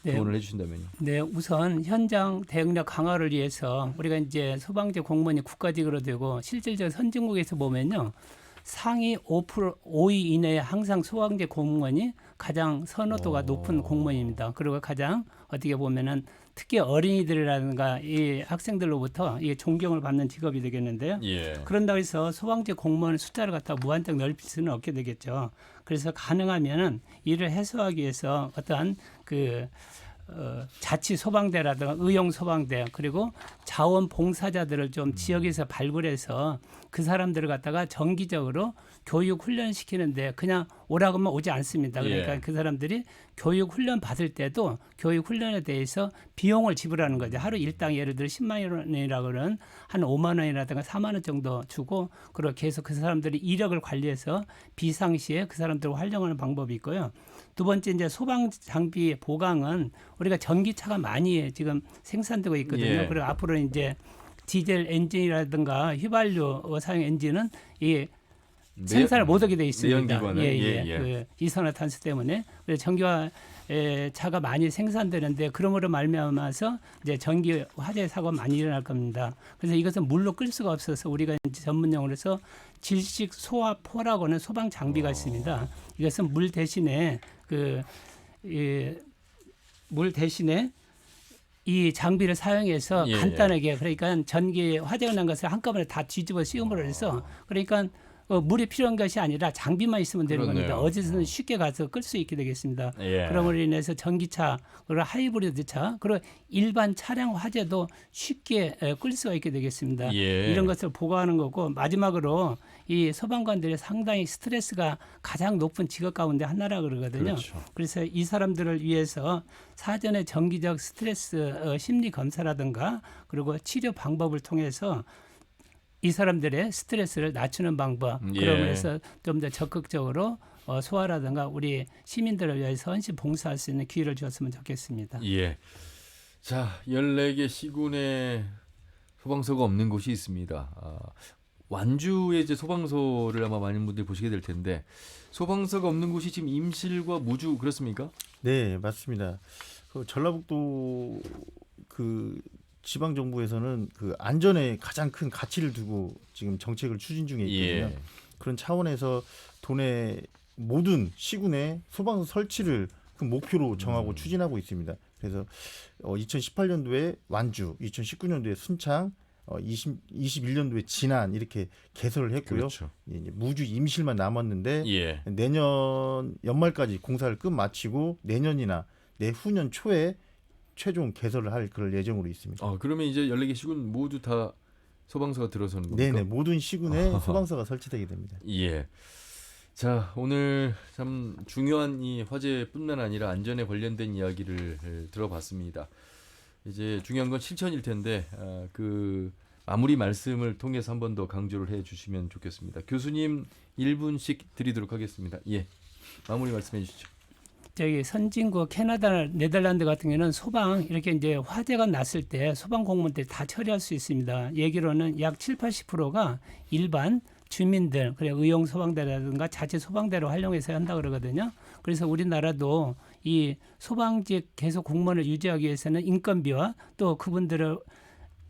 [SPEAKER 1] 지원을 해주신다면요.
[SPEAKER 9] 네, 우선 현장 대응력 강화를 위해서 우리가 이제 소방대 공무원이 국가직으로 되고 실질적 선진국에서 보면요. 상위 5% 이내에 항상 소방대 공무원이 가장 선호도가 높은 공무원입니다. 그리고 가장 어떻게 보면은 특히 어린이들이라든가 이 학생들로부터 이 존경을 받는 직업이 되겠는데요. 그런다고 해서 소방대 공무원 숫자를 갖다 무한정 넓힐 수는 없게 되겠죠. 그래서 가능하면은 이를 해소하기 위해서 어떠한 자치 소방대라든가 의용 소방대 그리고 자원 봉사자들을 좀 지역에서 발굴해서 그 사람들을 갖다가 정기적으로 교육 훈련시키는데 그냥 오라고 하면 오지 않습니다. 그러니까
[SPEAKER 1] 예.
[SPEAKER 9] 그 사람들이 교육 훈련 받을 때도 교육 훈련에 대해서 비용을 지불하는 거죠. 하루 일당 예를 들어 10만 원이라고 그러면 한 5만 원이라든가 4만 원 정도 주고 그리고 계속 그 사람들이 이력을 관리해서 비상시에 그 사람들을 활용하는 방법이 있고요. 두 번째 이제 소방 장비 보강은 우리가 전기차가 많이 지금 생산되고 있거든요.
[SPEAKER 1] 예.
[SPEAKER 9] 그리고 앞으로 이제 디젤 엔진이라든가 휘발유 사용 엔진은 이 생산을 못하게 돼 있습니다.
[SPEAKER 1] 내연기관은? 예.
[SPEAKER 9] 그 이산화탄소 때문에 그래서 전기화 차가 많이 생산되는데 그러므로 말미암아서 이제 전기 화재 사고가 많이 일어날 겁니다. 그래서 이것은 물로 끌 수가 없어서 우리가 이제 전문 용어로서 질식 소화포라고 하는 소방 장비가 있습니다. 이것은 물 대신에 물 대신에 이 장비를 사용해서
[SPEAKER 1] 예,
[SPEAKER 9] 간단하게 그러니까 전기 화재가 난 것을 한꺼번에 다 뒤집어 씌움으로 해서 그러니까 물이 필요한 것이 아니라 장비만 있으면 되는
[SPEAKER 1] 그렇네요.
[SPEAKER 9] 겁니다. 어디서든 쉽게 가서 끌 수 있게 되겠습니다.
[SPEAKER 1] 예.
[SPEAKER 9] 그럼으로 인해서 전기차, 그리고 하이브리드 차, 그리고 일반 차량 화재도 쉽게 끌 수가 있게 되겠습니다.
[SPEAKER 1] 예.
[SPEAKER 9] 이런 것을 보고하는 거고 마지막으로 이 소방관들이 상당히 스트레스가 가장 높은 직업 가운데 하나라 그러거든요.
[SPEAKER 1] 그렇죠.
[SPEAKER 9] 그래서 이 사람들을 위해서 사전에 정기적 스트레스 심리 검사라든가 그리고 치료 방법을 통해서 이 사람들의 스트레스를 낮추는 방법
[SPEAKER 1] 예.
[SPEAKER 9] 그러면서 좀 더 적극적으로 소아라든가 우리 시민들을 위해서 헌신 봉사할 수 있는 기회를 주었으면 좋겠습니다.
[SPEAKER 1] 예. 자, 14개 시군에 소방서가 없는 곳이 있습니다. 완주에 이제 소방서를 아마 많은 분들이 보시게 될 텐데 소방서가 없는 곳이 지금 임실과 무주 그렇습니까?
[SPEAKER 8] 네, 맞습니다. 그 전라북도 그 지방 정부에서는 그 안전에 가장 큰 가치를 두고 지금 정책을 추진 중에 있거든요.
[SPEAKER 1] 예.
[SPEAKER 8] 그런 차원에서 도내 모든 시군에 소방서 설치를 그 목표로 정하고 추진하고 있습니다. 그래서 2018년도에 완주, 2019년도에 순창, 21년도에 진안 이렇게 개설을 했고요.
[SPEAKER 1] 그렇죠.
[SPEAKER 8] 이제 무주 임실만 남았는데
[SPEAKER 1] 예.
[SPEAKER 8] 내년 연말까지 공사를 끝마치고 내년이나 내후년 초에 최종 개설을 할 그럴 예정으로 있습니다.
[SPEAKER 1] 그러면 이제 14개 시군 모두 다 소방서가 들어서는 겁니까?
[SPEAKER 8] 네네, 모든 시군에 소방서가 설치되게 됩니다.
[SPEAKER 1] 예. 자, 오늘 참 중요한 이 화재뿐만 아니라 안전에 관련된 이야기를 들어봤습니다. 이제 중요한 건 실천일 텐데 그 마무리 말씀을 통해서 한 번 더 강조를 해주시면 좋겠습니다. 교수님 1분씩 드리도록 하겠습니다. 예, 마무리 말씀해 주시죠.
[SPEAKER 9] 저기 선진국 캐나다, 네덜란드 같은 경우는 소방 이렇게 이제 화재가 났을 때 소방 공무원들이 다 처리할 수 있습니다. 얘기로는 약 70-80%가 일반 주민들, 그래 의용 소방대라든가 자체 소방대로 활용해서 한다 그러거든요. 그래서 우리나라도 이 소방직 계속 공무원을 유지하기 위해서는 인건비와 또 그분들을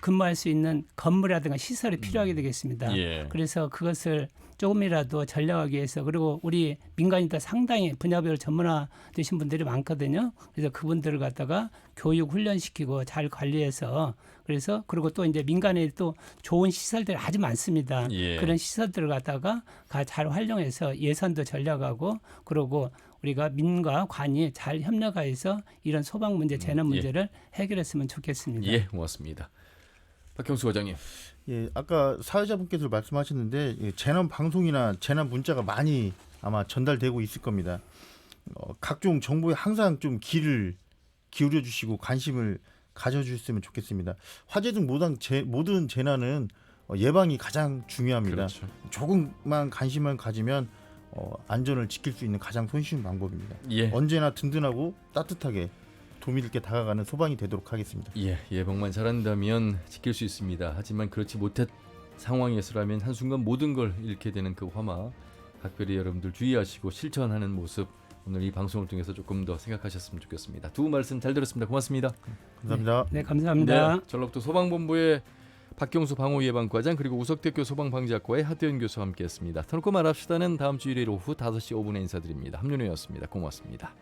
[SPEAKER 9] 근무할 수 있는 건물이라든가 시설이 필요하게 되겠습니다.
[SPEAKER 1] 예.
[SPEAKER 9] 그래서 그것을 조금이라도 전략하기 위해서 그리고 우리 민간인도 상당히 분야별로 전문화되신 분들이 많거든요. 그래서 그분들을 갖다가 교육 훈련시키고 잘 관리해서 그래서 그리고 또 이제 민간에 또 좋은 시설들이 아주 많습니다.
[SPEAKER 1] 예.
[SPEAKER 9] 그런 시설들을 갖다가 잘 활용해서 예산도 전략하고 그리고 우리가 민과 관이 잘 협력하여서 이런 소방 문제, 재난 문제를 해결했으면 좋겠습니다.
[SPEAKER 1] 예, 고맙습니다. 박형수 과장님.
[SPEAKER 8] 예, 아까 사회자분께서 말씀하셨는데 재난 방송이나 재난 문자가 많이 아마 전달되고 있을 겁니다. 각종 정보에 항상 좀 귀를 기울여 주시고 관심을 가져주셨으면 좋겠습니다. 화재 등 모든 재난은 예방이 가장 중요합니다.
[SPEAKER 1] 그렇죠.
[SPEAKER 8] 조금만 관심만 가지면 안전을 지킬 수 있는 가장 손쉬운 방법입니다.
[SPEAKER 1] 예.
[SPEAKER 8] 언제나 든든하고 따뜻하게 도민들께 다가가는 소방이 되도록 하겠습니다.
[SPEAKER 1] 예, 예방만 잘한다면 지킬 수 있습니다. 하지만 그렇지 못한 상황에서라면 한순간 모든 걸 잃게 되는 그 화마 각별히 여러분들 주의하시고 실천하는 모습 오늘 이 방송을 통해서 조금 더 생각하셨으면 좋겠습니다. 두 분 말씀 잘 들었습니다. 고맙습니다.
[SPEAKER 8] 감사합니다.
[SPEAKER 9] 네, 감사합니다.
[SPEAKER 1] 네, 전라북도 소방본부의 박경수 방호예방과장 그리고 우석대교 소방방지학과의 하태현 교수와 함께했습니다. 터놓고 말합시다는 다음 주 일요일 오후 5시 5분에 인사드립니다. 함윤호였습니다. 고맙습니다.